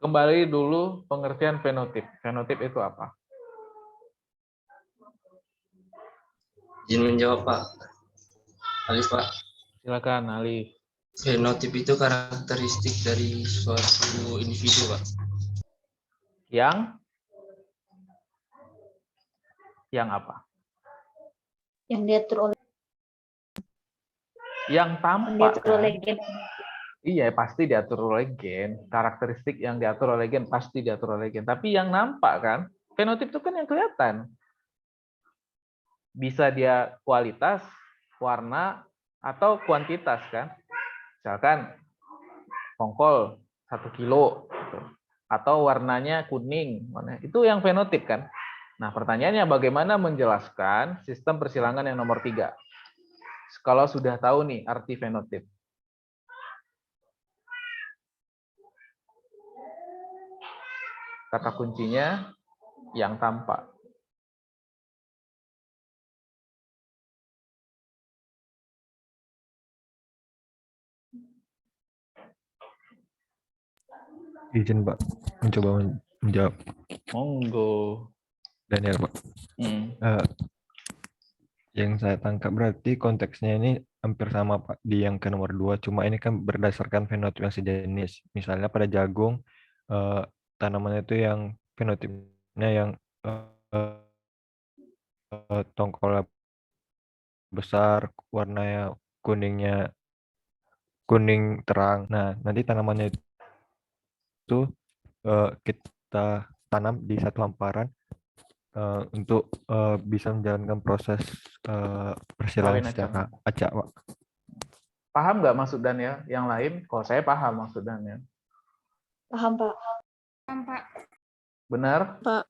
Kembali dulu pengertian fenotip. Fenotip itu apa? Izin menjawab, Pak. Alif, Pak. Silakan, Alif. Fenotip itu karakteristik dari suatu individu, Pak. Yang apa? Yang diatur oleh Yang tampak kan? gen. Iya, pasti diatur oleh gen. Karakteristik yang diatur oleh gen pasti diatur oleh gen. Tapi yang nampak kan, fenotip itu kan yang kelihatan. Bisa dia kualitas, warna, atau kuantitas kan. Misalkan tongkol 1 kilo, gitu. Atau warnanya kuning. Itu yang fenotip kan. Nah, pertanyaannya bagaimana menjelaskan sistem persilangan yang nomor 3? Kalau sudah tahu nih arti fenotip. Kata kuncinya yang tampak. Izin Pak, mencoba menjawab. Monggo. Daniel Pak. Yang saya tangkap berarti konteksnya ini hampir sama Pak di yang ke nomor 2, cuma ini kan berdasarkan fenotip yang sejenis. Misalnya pada jagung, tanamannya itu yang fenotipnya yang tongkolnya besar, warnanya kuningnya kuning terang. Nah, nanti tanamannya itu kita tanam di satu hamparan untuk bisa menjalankan proses persilangan secara acak, Pak. Paham nggak maksud Daniel? Yang lain, kalau saya paham maksud Daniel. Paham, Pak. Paham, Pak. Benar? Pak.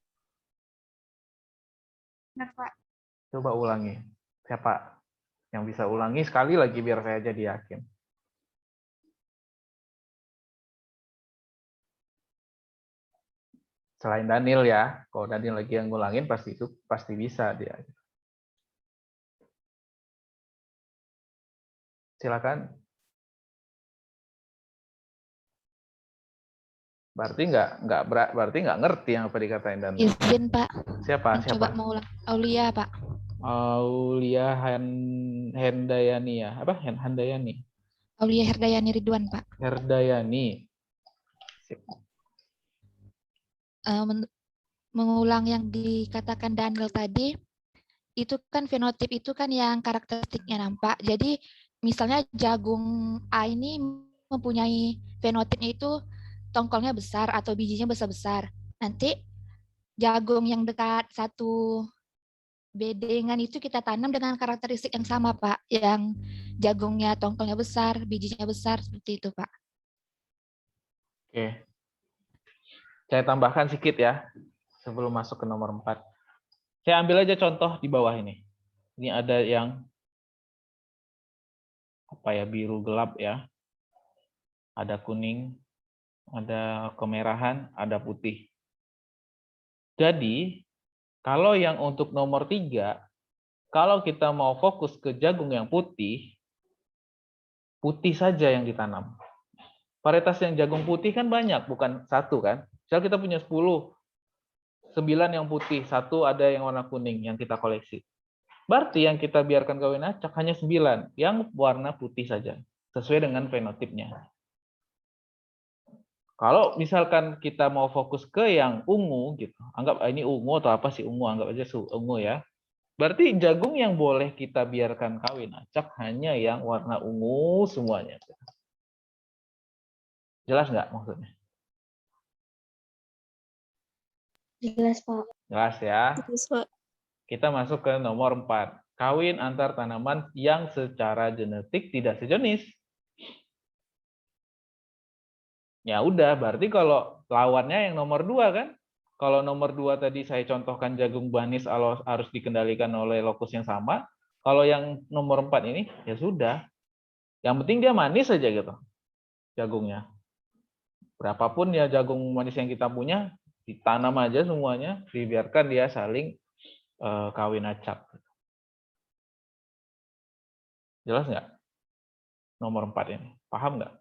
Benar, Pak. Coba ulangi. Siapa yang bisa ulangi sekali lagi biar saya jadi yakin. Selain Daniel ya, kalau Daniel lagi yang ngulangin pasti bisa dia. Silakan. Berarti nggak ngerti yang apa dikatain Daniel. Izin Pak. Siapa? Coba mau ulang. Aulia Pak. Aulia Hendayani ya. Apa? Handayani. Aulia Herdayani Ridwan Pak. Herdayani. Mengulang yang dikatakan Daniel tadi, itu kan fenotip itu kan yang karakteristiknya nampak. Jadi misalnya jagung A ini mempunyai fenotipnya itu tongkolnya besar atau bijinya besar-besar. Nanti jagung yang dekat satu bedengan itu kita tanam dengan karakteristik yang sama, Pak. Yang jagungnya tongkolnya besar, bijinya besar, seperti itu, Pak. Oke. Saya tambahkan sedikit ya, sebelum masuk ke nomor 4. Saya ambil aja contoh di bawah ini. Ini ada yang biru gelap ya. Ada kuning, ada kemerahan, ada putih. Jadi, kalau yang untuk nomor 3, kalau kita mau fokus ke jagung yang putih, putih saja yang ditanam. Varietas yang jagung putih kan banyak, bukan satu kan. Misal kita punya 10, 9 yang putih, 1 ada yang warna kuning yang kita koleksi. Berarti yang kita biarkan kawin acak hanya 9, yang warna putih saja, sesuai dengan fenotipnya. Kalau misalkan kita mau fokus ke yang ungu, gitu, anggap ini ungu atau apa sih ungu, anggap aja ungu ya. Berarti jagung yang boleh kita biarkan kawin acak hanya yang warna ungu semuanya. Jelas nggak maksudnya? Jelas, Pak. Jelas ya. Terus, Pak. Kita masuk ke nomor 4. Kawin antar tanaman yang secara genetik tidak sejenis. Ya udah, berarti kalau lawannya yang nomor 2 kan? Kalau nomor 2 tadi saya contohkan jagung manis harus dikendalikan oleh lokus yang sama. Kalau yang nomor 4 ini, ya sudah. Yang penting dia manis saja gitu, jagungnya. Berapapun ya jagung manis yang kita punya, ditanam aja semuanya, dibiarkan dia saling kawin acak. Jelas nggak? Nomor 4 ini. Paham nggak?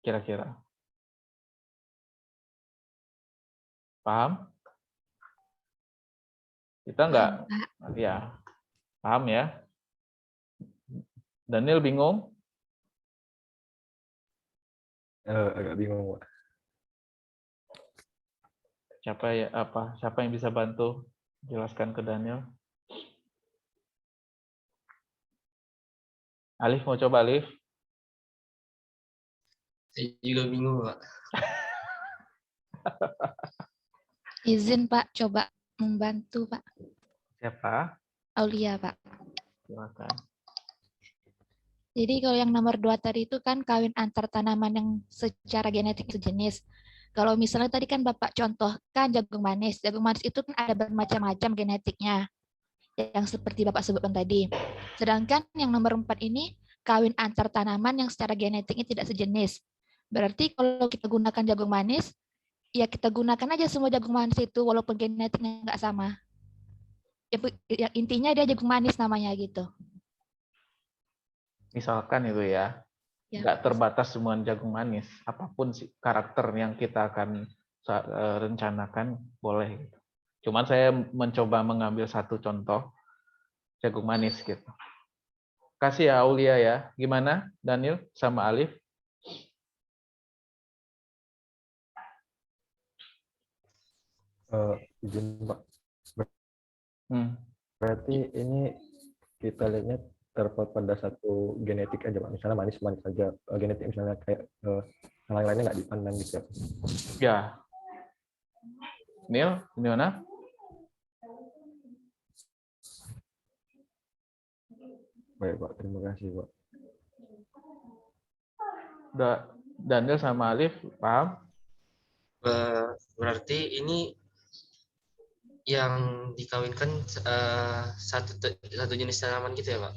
Kira-kira. Paham? Kita nggak, ya, paham ya? Daniel bingung? Agak bingung, Pak. Siapa yang bisa bantu jelaskan ke Daniel? Alif mau coba, Alif? Saya juga bingung, Pak. Izin Pak, coba membantu Pak. Siapa? Aulia Pak. Silakan. Jadi kalau yang nomor 2 tadi itu kan kawin antar tanaman yang secara genetik sejenis. Kalau misalnya tadi kan Bapak contohkan jagung manis. Jagung manis itu kan ada bermacam-macam genetiknya. Yang seperti Bapak sebutkan tadi. Sedangkan yang nomor 4 ini kawin antar tanaman yang secara genetiknya tidak sejenis. Berarti kalau kita gunakan jagung manis, ya kita gunakan aja semua jagung manis itu walaupun genetiknya nggak sama. Ya, intinya dia jagung manis namanya gitu. Misalkan itu ya, nggak terbatas semua jagung manis. Apapun sih karakter yang kita akan rencanakan boleh. Gitu. Cuman saya mencoba mengambil satu contoh jagung manis gitu. Kasih ya Aulia ya. Gimana Daniel sama Alif? Izin, Pak. Berarti ini kita lihatnya terpaut pada satu genetik aja, Pak. Misalnya manis-manis aja. Genetik misalnya kayak yang lain-lainnya nggak dipandang gitu. Ya. Neil, gimana? Baik, Pak. Terima kasih, Pak. Daniel sama Alif, paham? Berarti ini yang dikawinkan satu jenis tanaman gitu ya, Pak?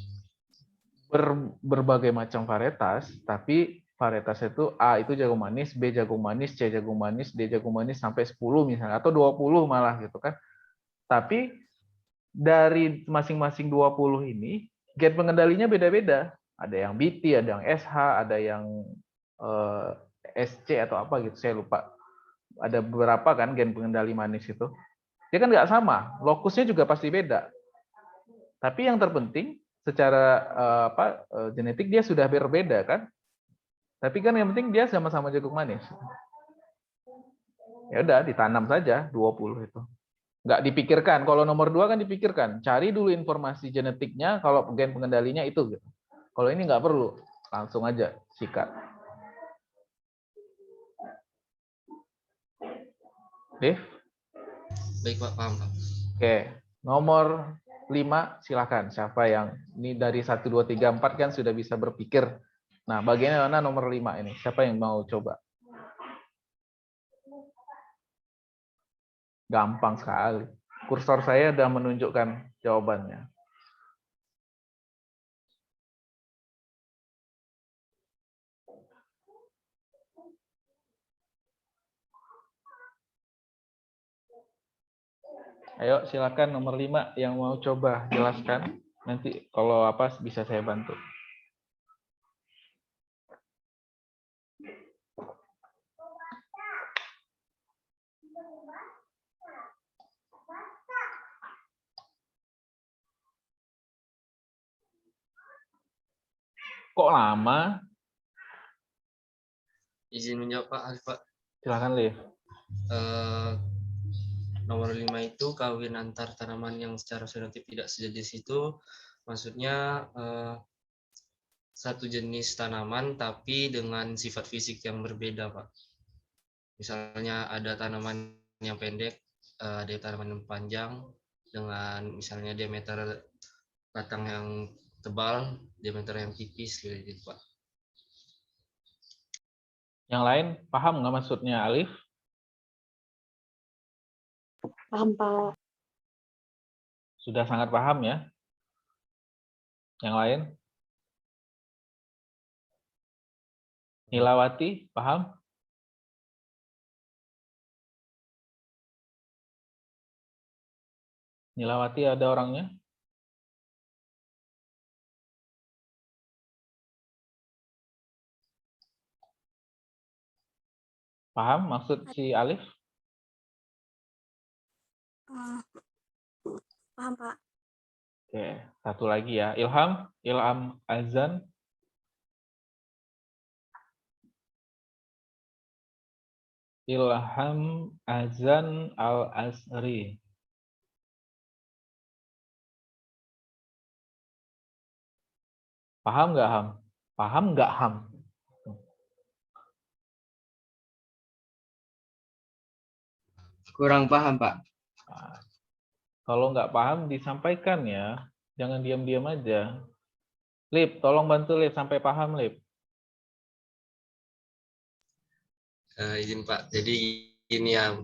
Berbagai macam varietas, tapi varietas itu A itu jagung manis, B jagung manis, C jagung manis, D jagung manis sampai 10 misalnya, atau 20 malah gitu kan. Tapi dari masing-masing 20 ini, gen pengendalinya beda-beda. Ada yang BT, ada yang SH, ada yang SC atau apa gitu, saya lupa. Ada beberapa kan gen pengendali manis itu. Dia kan nggak sama, lokusnya juga pasti beda. Tapi yang terpenting, secara genetik dia sudah berbeda kan. Tapi kan yang penting dia sama-sama jagung manis. Ya udah ditanam saja 20 itu. Nggak dipikirkan. Kalau nomor 2 kan dipikirkan. Cari dulu informasi genetiknya kalau gen pengendalinya itu gitu. Kalau ini nggak perlu, langsung aja sikat. Dev? Baik, Pak, paham, Pak. Oke, nomor 5 silakan. Siapa yang ini dari 1 2 3 4 kan sudah bisa berpikir. Nah, bagian mana nomor 5 ini? Siapa yang mau coba? Gampang sekali. Kursor saya sudah menunjukkan jawabannya. Ayo silakan nomor 5 yang mau coba jelaskan. Nanti kalau apa bisa saya bantu. Kok lama? Izin menjawab, Pak. Alif, Pak. Silakan, Liv. Nomor 5 itu kawin antar tanaman yang secara fenotip tidak sejenis itu maksudnya satu jenis tanaman tapi dengan sifat fisik yang berbeda, Pak. Misalnya ada tanaman yang pendek, ada tanaman yang panjang dengan misalnya diameter batang yang tebal, diameter yang tipis gitu, Pak. Yang lain paham nggak maksudnya, Alif? Paham, Pak. Sudah sangat paham ya? Yang lain? Nilawati, paham? Nilawati ada orangnya? Paham maksud si Alif? Paham, Pak. Oke, satu lagi ya. Ilham, Ilham Azan. Ilham Azan Al-Azri. Paham nggak, Ham? Paham nggak, Ham? Kurang paham, Pak. Nah, kalau nggak paham, disampaikan ya. Jangan diam-diam aja. Lip, tolong bantu Lip sampai paham, Lip. Izin Pak, jadi gini ya,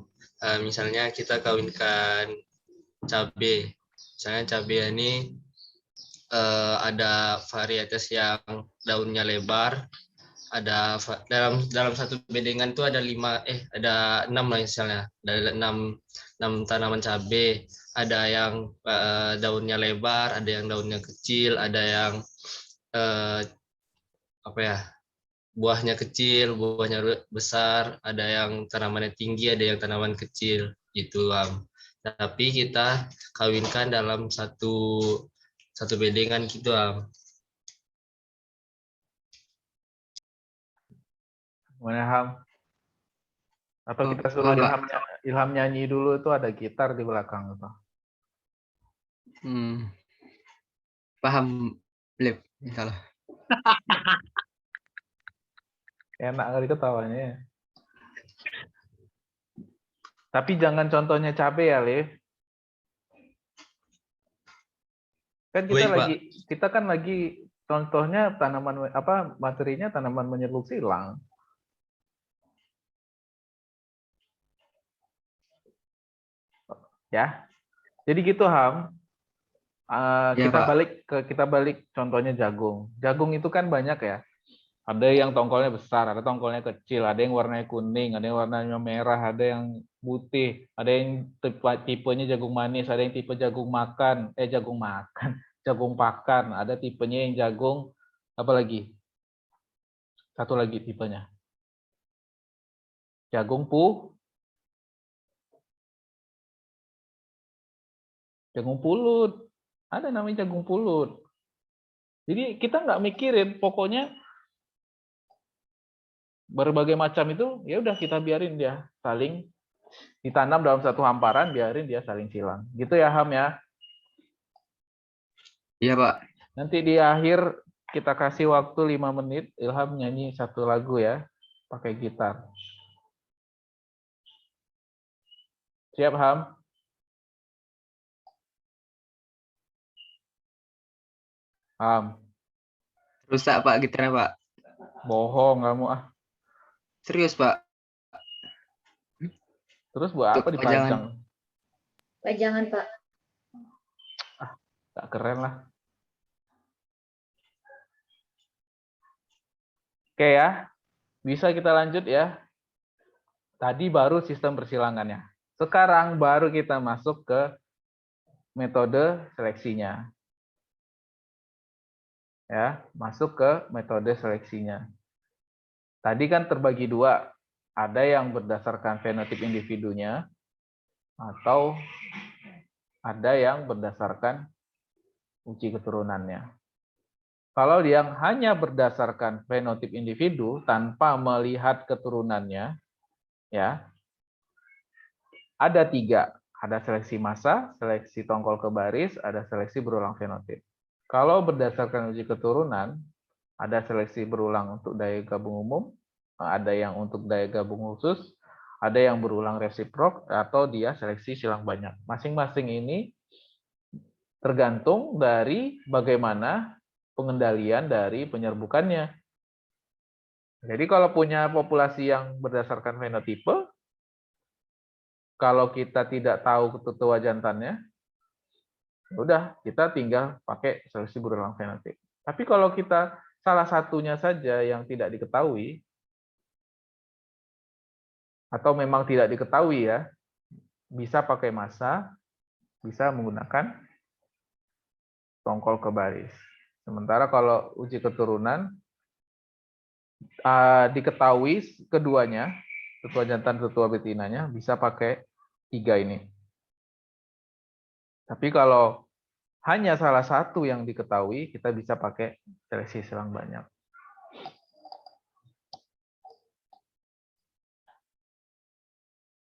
misalnya kita kawinkan cabai. Misalnya cabai ini ada varietas yang daunnya lebar, ada dalam satu bedengan itu ada ada 6 lah misalnya, ada 6 tanaman cabai, ada yang daunnya lebar, ada yang daunnya kecil, ada yang buahnya kecil, buahnya besar, ada yang tanamannya tinggi, ada yang tanaman kecil gitu, tapi kita kawinkan dalam satu bedengan gitu, Gimana, Ham? Atau Oh, kita suruh paham, Pak. Ilham nyanyi dulu, itu ada gitar di belakang. Itu. Paham, Lip. Salah. Enak kali ketawanya. Tapi jangan contohnya cabai ya, Liv. Kan kita kan lagi contohnya tanaman materinya tanaman menyerbuk silang. Ya. Jadi gitu, Ham. Ya, Pak. Kita balik contohnya jagung. Jagung itu kan banyak ya. Ada yang tongkolnya besar, ada tongkolnya kecil, ada yang warnanya kuning, ada yang warnanya merah, ada yang putih, ada yang tipenya jagung manis, ada yang tipe jagung jagung pakan, ada tipenya yang jagung apa lagi? Satu lagi tipenya. Jagung pulut. Ada namanya jagung pulut. Jadi kita nggak mikirin, pokoknya berbagai macam itu ya udah kita biarin dia saling ditanam dalam satu hamparan, biarin dia saling silang. Gitu ya, Ham ya. Iya, Pak. Nanti di akhir kita kasih waktu 5 menit, Ilham nyanyi satu lagu ya, pakai gitar. Siap, Ham? Ham. Rusak, Pak, gitarnya, Pak. Bohong kamu ah. Serius, Pak. Terus buat apa dipajang? Pajangan, Pak. Ah, tak keren lah. Oke ya, bisa kita lanjut ya. Tadi baru sistem persilangannya. Sekarang baru kita masuk ke metode seleksinya. Ya, masuk ke metode seleksinya. Tadi kan terbagi dua. Ada yang berdasarkan fenotip individunya, atau ada yang berdasarkan uji keturunannya. Kalau yang hanya berdasarkan fenotip individu tanpa melihat keturunannya, ya, ada 3. Ada seleksi massa, seleksi tongkol ke baris, ada seleksi berulang fenotip. Kalau berdasarkan uji keturunan, Ada seleksi berulang untuk daya gabung umum, ada yang untuk daya gabung khusus, ada yang berulang resiprok, atau dia seleksi silang banyak. Masing-masing ini tergantung dari bagaimana pengendalian dari penyerbukannya. Jadi kalau punya populasi yang berdasarkan fenotipe, kalau kita tidak tahu tetua jantannya, udah kita tinggal pakai seleksi berulang fenotip. Tapi kalau kita salah satunya saja yang tidak diketahui, atau memang tidak diketahui ya, bisa pakai massa, bisa menggunakan tongkol ke baris. Sementara kalau uji keturunan, diketahui keduanya, tetua jantan, tetua betinanya, bisa pakai 3 ini. Tapi kalau hanya salah satu yang diketahui, kita bisa pakai seleksi silang banyak.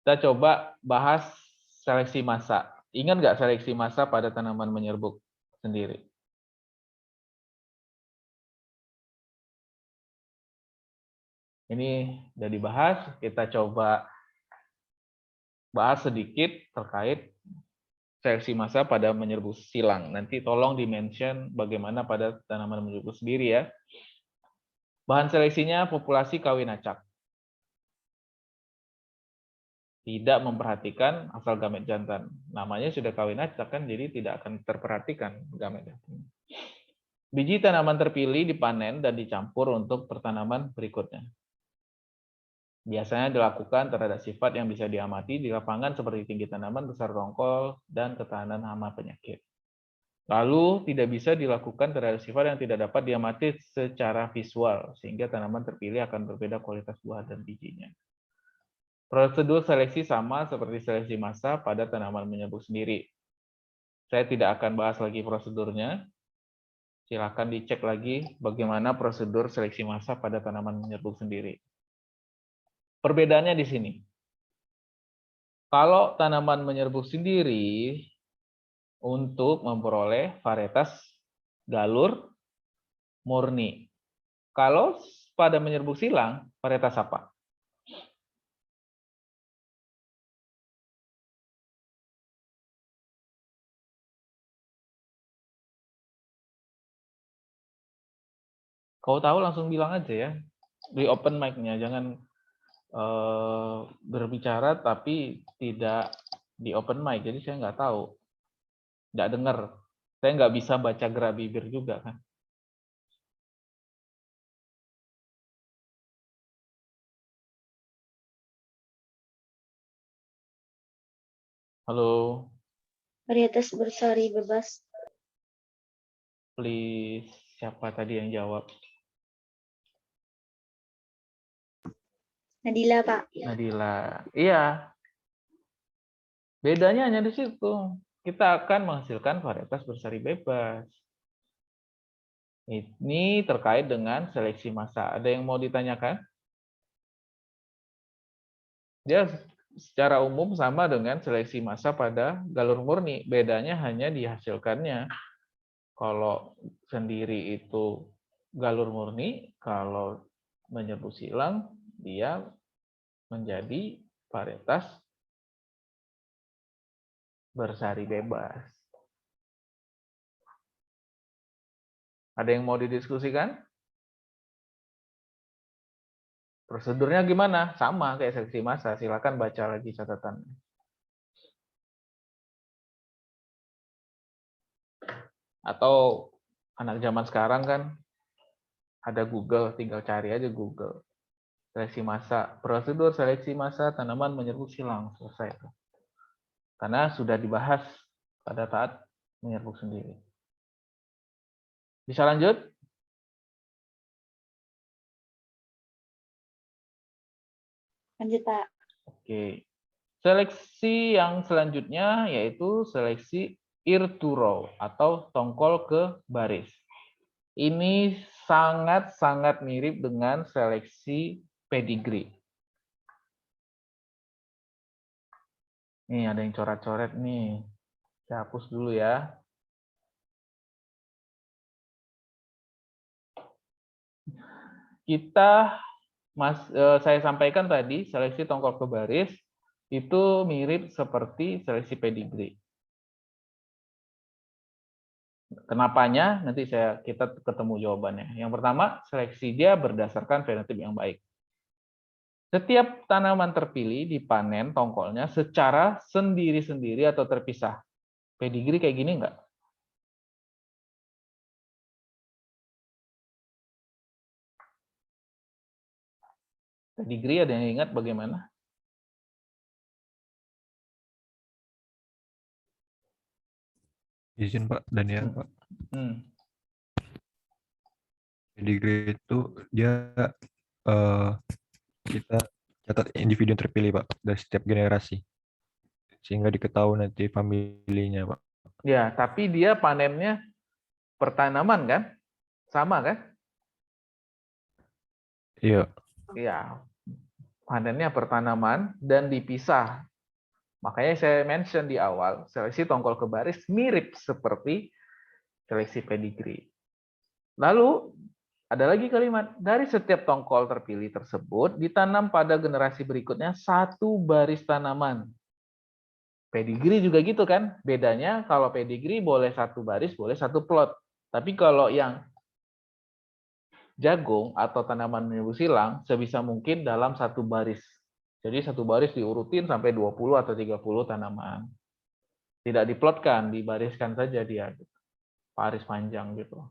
Kita coba bahas seleksi massa. Ingat nggak seleksi massa pada tanaman menyerbuk sendiri? Ini sudah dibahas, kita coba bahas sedikit terkait seleksi massa pada menyerbuk silang. Nanti tolong di-mention bagaimana pada tanaman menyerbuk sendiri ya. Bahan seleksinya populasi kawin acak. Tidak memperhatikan asal gamet jantan. Namanya sudah kawin acak kan, jadi tidak akan terperhatikan gamet jantan. Biji tanaman terpilih dipanen dan dicampur untuk pertanaman berikutnya. Biasanya dilakukan terhadap sifat yang bisa diamati di lapangan seperti tinggi tanaman, besar tongkol, dan ketahanan hama penyakit. Lalu tidak bisa dilakukan terhadap sifat yang tidak dapat diamati secara visual, sehingga tanaman terpilih akan berbeda kualitas buah dan bijinya. Prosedur seleksi sama seperti seleksi massa pada tanaman menyerbuk sendiri. Saya tidak akan bahas lagi prosedurnya. Silakan dicek lagi bagaimana prosedur seleksi massa pada tanaman menyerbuk sendiri. Perbedaannya di sini. Kalau tanaman menyerbuk sendiri, untuk memperoleh varietas galur murni. Kalau pada menyerbuk silang, varietas apa? Kau tahu langsung bilang aja ya. Di open mic-nya, jangan berbicara tapi tidak di open mic. Jadi saya nggak tahu. Nggak dengar. Saya nggak bisa baca gerak bibir juga kan. Halo, Varietas bersari bebas. please. Siapa tadi yang jawab? Nadila, Pak. Nadila. Iya. Bedanya hanya di situ. Kita akan menghasilkan varietas bersari bebas. Ini terkait dengan seleksi massa. Ada yang mau ditanyakan? Dia secara umum sama dengan seleksi massa pada galur murni. Bedanya hanya dihasilkannya. Kalau sendiri itu galur murni, kalau menyerbuk silang, dia menjadi varietas bersari bebas. Ada yang mau didiskusikan? Prosedurnya gimana? Sama kayak seleksi massa. Silakan baca lagi catatan. Atau anak zaman sekarang kan ada Google, tinggal cari aja Google. Seleksi massa, prosedur seleksi massa tanaman menyerbuk silang, selesai. Karena sudah dibahas pada saat menyerbuk sendiri. Bisa lanjut? Lanjut, Pak. Oke. Seleksi yang selanjutnya yaitu seleksi ear to row atau tongkol ke baris. Ini sangat-sangat mirip dengan seleksi pedigree. Nih ada yang coret-coret nih. Saya hapus dulu ya. saya sampaikan tadi, seleksi tongkol ke baris itu mirip seperti seleksi pedigree. Kenapanya? Nanti kita ketemu jawabannya. Yang pertama, seleksi dia berdasarkan fenotip yang baik. Setiap tanaman terpilih dipanen tongkolnya secara sendiri-sendiri atau terpisah. Pedigree kayak gini enggak? Pedigree ada yang ingat bagaimana? Izin Pak Daniel Pak. Pedigree itu dia kita catat individu yang terpilih Pak dari setiap generasi sehingga diketahui nanti familinya Pak. Ya, tapi dia panennya per tanaman kan? Sama kan? Iya. Iya. Panennya per tanaman dan dipisah. Makanya saya mention di awal, seleksi tongkol ke baris mirip seperti seleksi pedigree. Lalu ada lagi kalimat, dari setiap tongkol terpilih tersebut ditanam pada generasi berikutnya satu baris tanaman. Pedigree juga gitu kan? Bedanya kalau pedigree boleh satu baris, boleh satu plot. Tapi kalau yang jagung atau tanaman menyerbu silang sebisa mungkin dalam satu baris. Jadi satu baris diurutin sampai 20 atau 30 tanaman. Tidak diplotkan, dibariskan saja dia. Baris panjang gitu.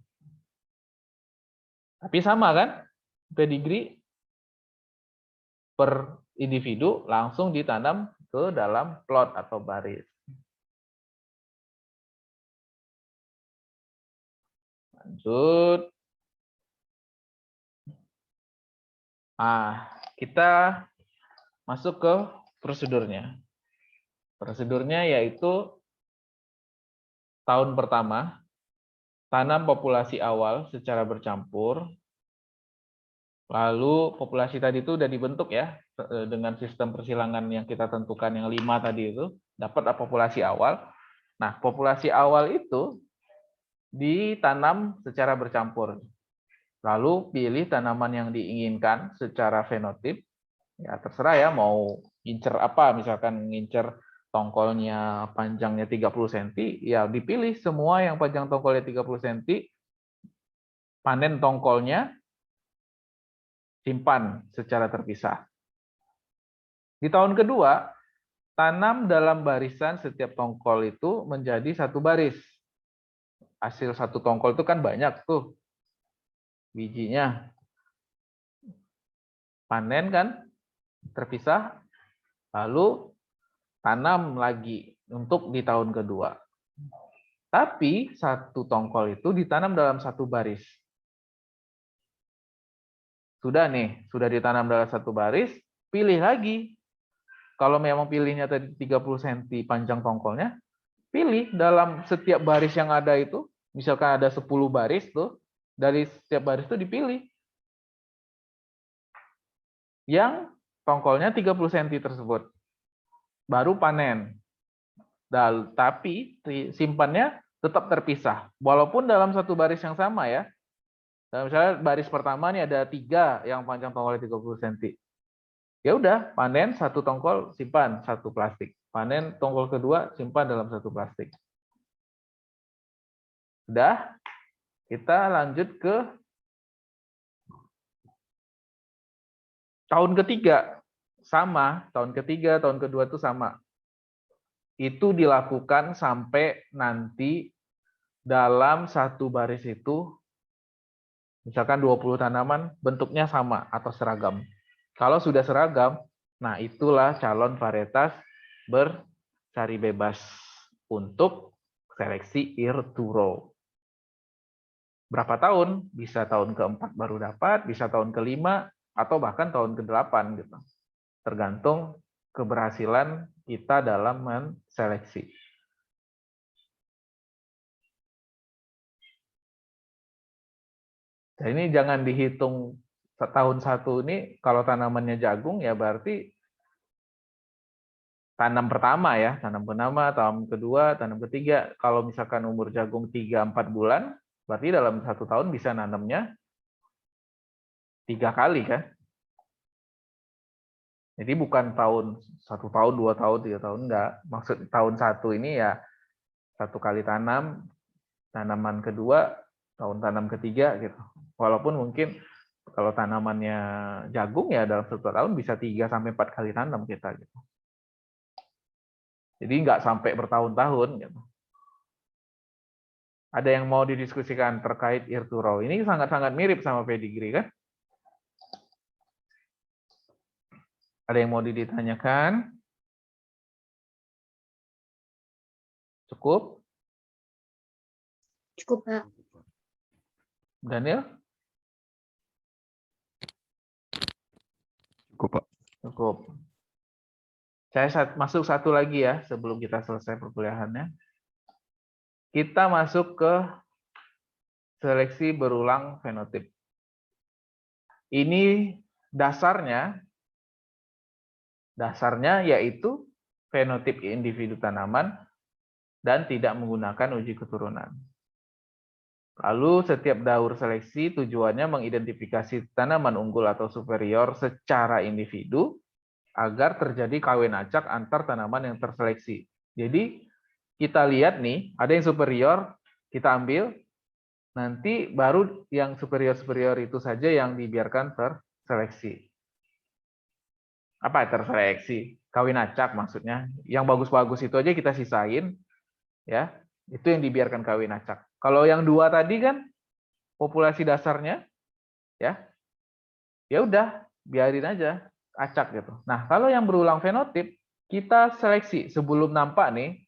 Tapi sama kan? Pedigree per individu langsung ditanam ke dalam plot atau baris. Lanjut. Kita masuk ke prosedurnya. Prosedurnya yaitu tahun pertama, tanam populasi awal secara bercampur. Lalu populasi tadi itu udah dibentuk ya, dengan sistem persilangan yang kita tentukan yang 5 tadi itu, dapat populasi awal. Nah, populasi awal itu ditanam secara bercampur. Lalu pilih tanaman yang diinginkan secara fenotip. Ya terserah ya mau ngincer apa, misalkan ngincer tongkolnya panjangnya 30 cm, ya dipilih semua yang panjang tongkolnya 30 cm, panen tongkolnya, simpan secara terpisah. Di tahun kedua, tanam dalam barisan setiap tongkol itu menjadi satu baris. Hasil satu tongkol itu kan banyak tuh bijinya. Panen kan, terpisah, lalu tanam lagi untuk di tahun kedua. Tapi satu tongkol itu ditanam dalam satu baris. Sudah nih, sudah ditanam dalam satu baris, pilih lagi. Kalau memang pilihnya tadi 30 cm panjang tongkolnya, pilih dalam setiap baris yang ada itu, misalkan ada 10 baris tuh, dari setiap baris itu dipilih yang tongkolnya 30 cm tersebut. Baru panen. Tapi simpannya tetap terpisah. Walaupun dalam satu baris yang sama ya. Misalnya baris pertama nih ada 3 yang panjang tongkolnya 30 cm. Ya udah, panen satu tongkol, simpan satu plastik. Panen tongkol kedua, simpan dalam satu plastik. Udah, kita lanjut ke tahun ketiga. Sama, tahun ketiga, tahun kedua itu sama. Itu dilakukan sampai nanti dalam satu baris itu, misalkan 20 tanaman, bentuknya sama atau seragam. Kalau sudah seragam, nah itulah calon varietas bersari bebas untuk seleksi ear to row. Berapa tahun? Bisa tahun keempat baru dapat, bisa tahun kelima, atau bahkan tahun ke-8 gitu. Tergantung keberhasilan kita dalam menseleksi. Jadi ini jangan dihitung setahun satu ini, kalau tanamannya jagung ya berarti tanam pertama ya, tanam pertama, tanam kedua, tanam ketiga. Kalau misalkan umur jagung 3-4 bulan, berarti dalam 1 tahun bisa nanamnya 3 kali kan. Jadi bukan tahun 1 tahun, 2 tahun, 3 tahun, enggak. Maksud tahun 1 ini ya 1 kali tanam, tanaman kedua, tahun tanam ketiga gitu. Walaupun mungkin kalau tanamannya jagung ya dalam 1 tahun bisa 3 sampai 4 kali tanam kita gitu. Jadi nggak sampai bertahun-tahun gitu. Ada yang mau didiskusikan terkait ear to row? Ini sangat-sangat mirip sama pedigree kan? Ada yang mau ditanyakan? Cukup? Cukup, Pak. Daniel? Cukup, Pak. Cukup. Saya masuk satu lagi ya sebelum kita selesai perkuliahannya. Kita masuk ke seleksi berulang fenotip. Ini dasarnya yaitu fenotip individu tanaman dan tidak menggunakan uji keturunan. Lalu setiap daur seleksi tujuannya mengidentifikasi tanaman unggul atau superior secara individu agar terjadi kawin acak antar tanaman yang terseleksi. Jadi kita lihat nih, ada yang superior, kita ambil, nanti baru yang superior-superior itu saja yang dibiarkan terseleksi. Apa terseleksi? Kawin acak maksudnya. Yang bagus-bagus itu aja kita sisain, ya. Itu yang dibiarkan kawin acak. Kalau yang 2 tadi kan populasi dasarnya, ya udah biarin aja acak gitu. Nah kalau yang berulang fenotip kita seleksi sebelum nampak nih,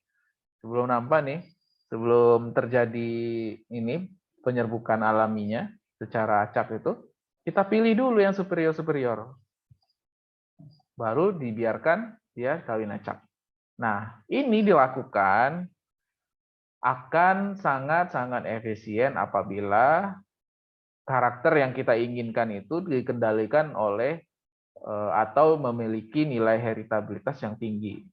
sebelum terjadi ini penyerbukan alaminya secara acak itu, kita pilih dulu yang superior-superior. Baru dibiarkan dia kawin acak. Nah, ini dilakukan akan sangat-sangat efisien apabila karakter yang kita inginkan itu dikendalikan oleh atau memiliki nilai heritabilitas yang tinggi.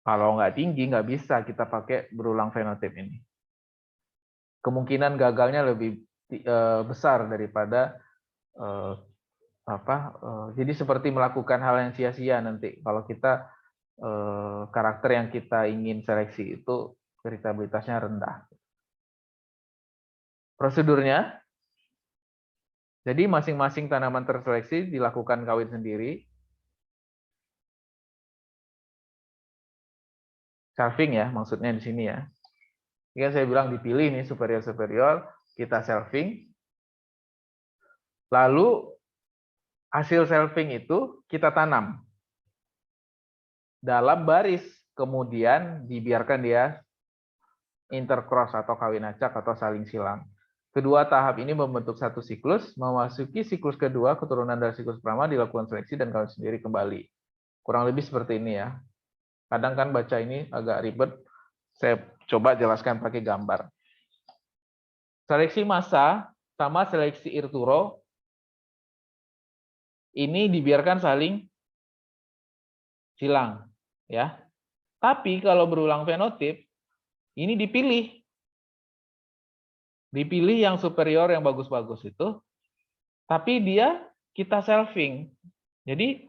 Kalau nggak tinggi, nggak bisa kita pakai berulang fenotip ini. Kemungkinan gagalnya lebih besar daripada jadi seperti melakukan hal yang sia-sia nanti kalau kita karakter yang kita ingin seleksi itu heritabilitasnya rendah. Prosedurnya, jadi masing-masing tanaman terseleksi dilakukan kawin sendiri. Selfing ya, maksudnya di sini ya. Ini saya bilang dipilih nih superior-superior, kita selfing. Lalu hasil selfing itu kita tanam dalam baris, kemudian dibiarkan dia intercross atau kawin acak atau saling silang. Kedua tahap ini membentuk satu siklus, memasuki siklus kedua keturunan dari siklus pertama dilakukan seleksi dan kawin sendiri kembali. Kurang lebih seperti ini ya. Kadang kan baca ini agak ribet, saya coba jelaskan pakai gambar. Seleksi massa sama seleksi ear to row ini dibiarkan saling silang ya. Tapi kalau berulang fenotip ini dipilih yang superior yang bagus-bagus itu, tapi dia kita selfing. Jadi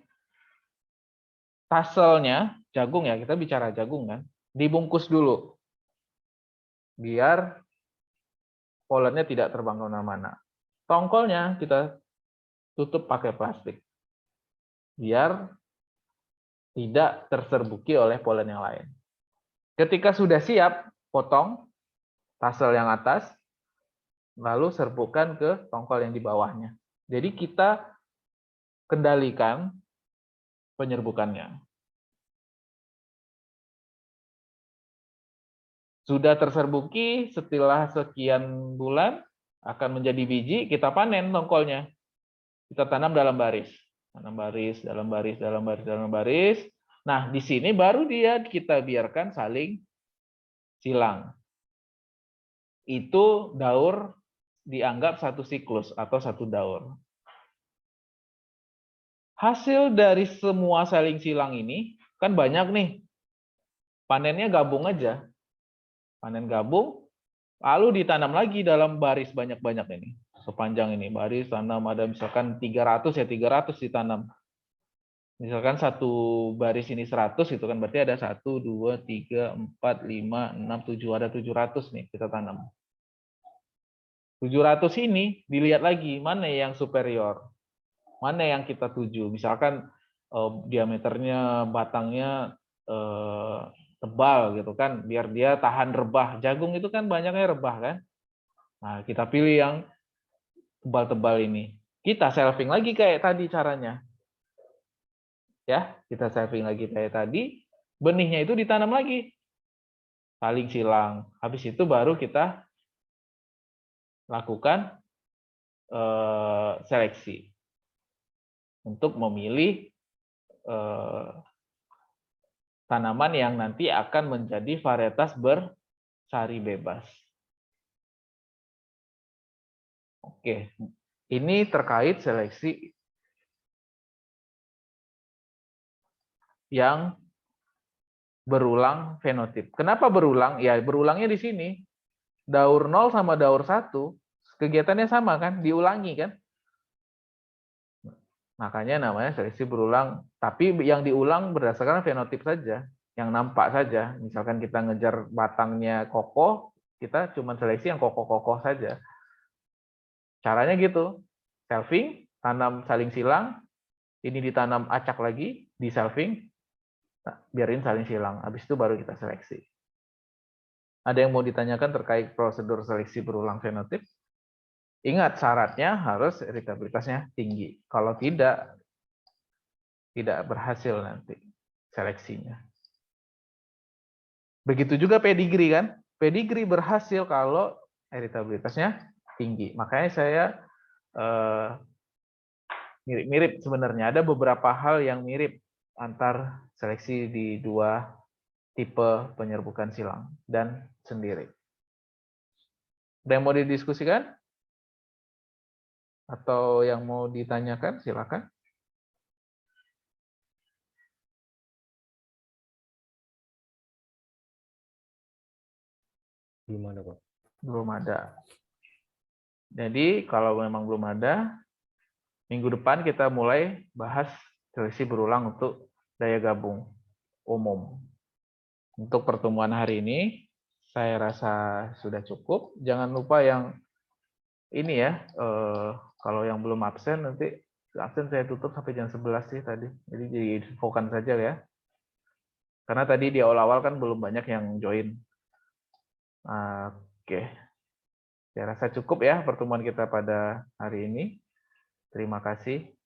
taselnya jagung ya, kita bicara jagung kan, dibungkus dulu biar polennya tidak terbang kemana-mana. Tongkolnya kita tutup pakai plastik biar tidak terserbuki oleh polen yang lain. Ketika sudah siap, potong tasel yang atas, lalu serbukan ke tongkol yang di bawahnya. Jadi kita kendalikan penyerbukannya. Sudah terserbuki, setelah sekian bulan akan menjadi biji, kita panen tongkolnya. Kita tanam dalam baris. Tanam baris, dalam baris, dalam baris, dalam baris. Nah, di sini baru dia kita biarkan saling silang. Itu daur dianggap satu siklus atau satu daur. Hasil dari semua saling silang ini kan banyak nih. Panennya gabung aja. Panen gabung, lalu ditanam lagi dalam baris banyak-banyak ini. sepanjang ini. Baris tanam ada misalkan 300 ya 300 ditanam. Misalkan satu baris ini 100 itu kan berarti ada 1, 2, 3, 4, 5, 6, 7, ada 700 nih kita tanam. 700 ini dilihat lagi mana yang superior. Mana yang kita tuju. Misalkan diameternya batangnya tebal gitu kan biar dia tahan rebah. Jagung itu kan banyaknya rebah kan. Nah, kita pilih yang tebal-tebal ini. Kita shelving lagi kayak tadi caranya. Ya, kita saving lagi kayak tadi, benihnya itu ditanam lagi. Saling silang. Habis itu baru kita lakukan seleksi untuk memilih tanaman yang nanti akan menjadi varietas bersari bebas. Oke, ini terkait seleksi yang berulang fenotip. Kenapa berulang? Ya, berulangnya di sini. Daur 0 sama daur 1, kegiatannya sama kan? Diulangi kan? Makanya namanya seleksi berulang. Tapi yang diulang berdasarkan fenotip saja, yang nampak saja. Misalkan kita ngejar batangnya kokoh, kita cuma seleksi yang kokoh-kokoh saja. Caranya gitu. Shelving, tanam saling silang, ini ditanam acak lagi, di shelving, biarin saling silang. Habis itu baru kita seleksi. Ada yang mau ditanyakan terkait prosedur seleksi berulang fenotip? Ingat, syaratnya harus heritabilitasnya tinggi. Kalau tidak berhasil nanti seleksinya. Begitu juga pedigree kan? Pedigree berhasil kalau heritabilitasnya tinggi. Makanya saya mirip-mirip sebenarnya. Ada beberapa hal yang mirip antar seleksi di dua tipe penyerbukan silang dan sendiri. Ada yang mau didiskusikan? Atau yang mau ditanyakan? Silakan. Belum ada, Pak. Belum ada. Jadi kalau memang belum ada, minggu depan kita mulai bahas seleksi berulang untuk daya gabung umum. Untuk pertemuan hari ini, saya rasa sudah cukup. Jangan lupa yang ini ya, kalau yang belum absen nanti absen saya tutup sampai jam 11 sih tadi. Jadi diinfokan saja ya. Karena tadi di awal-awal kan belum banyak yang join. Oke. Saya rasa cukup ya pertemuan kita pada hari ini. Terima kasih.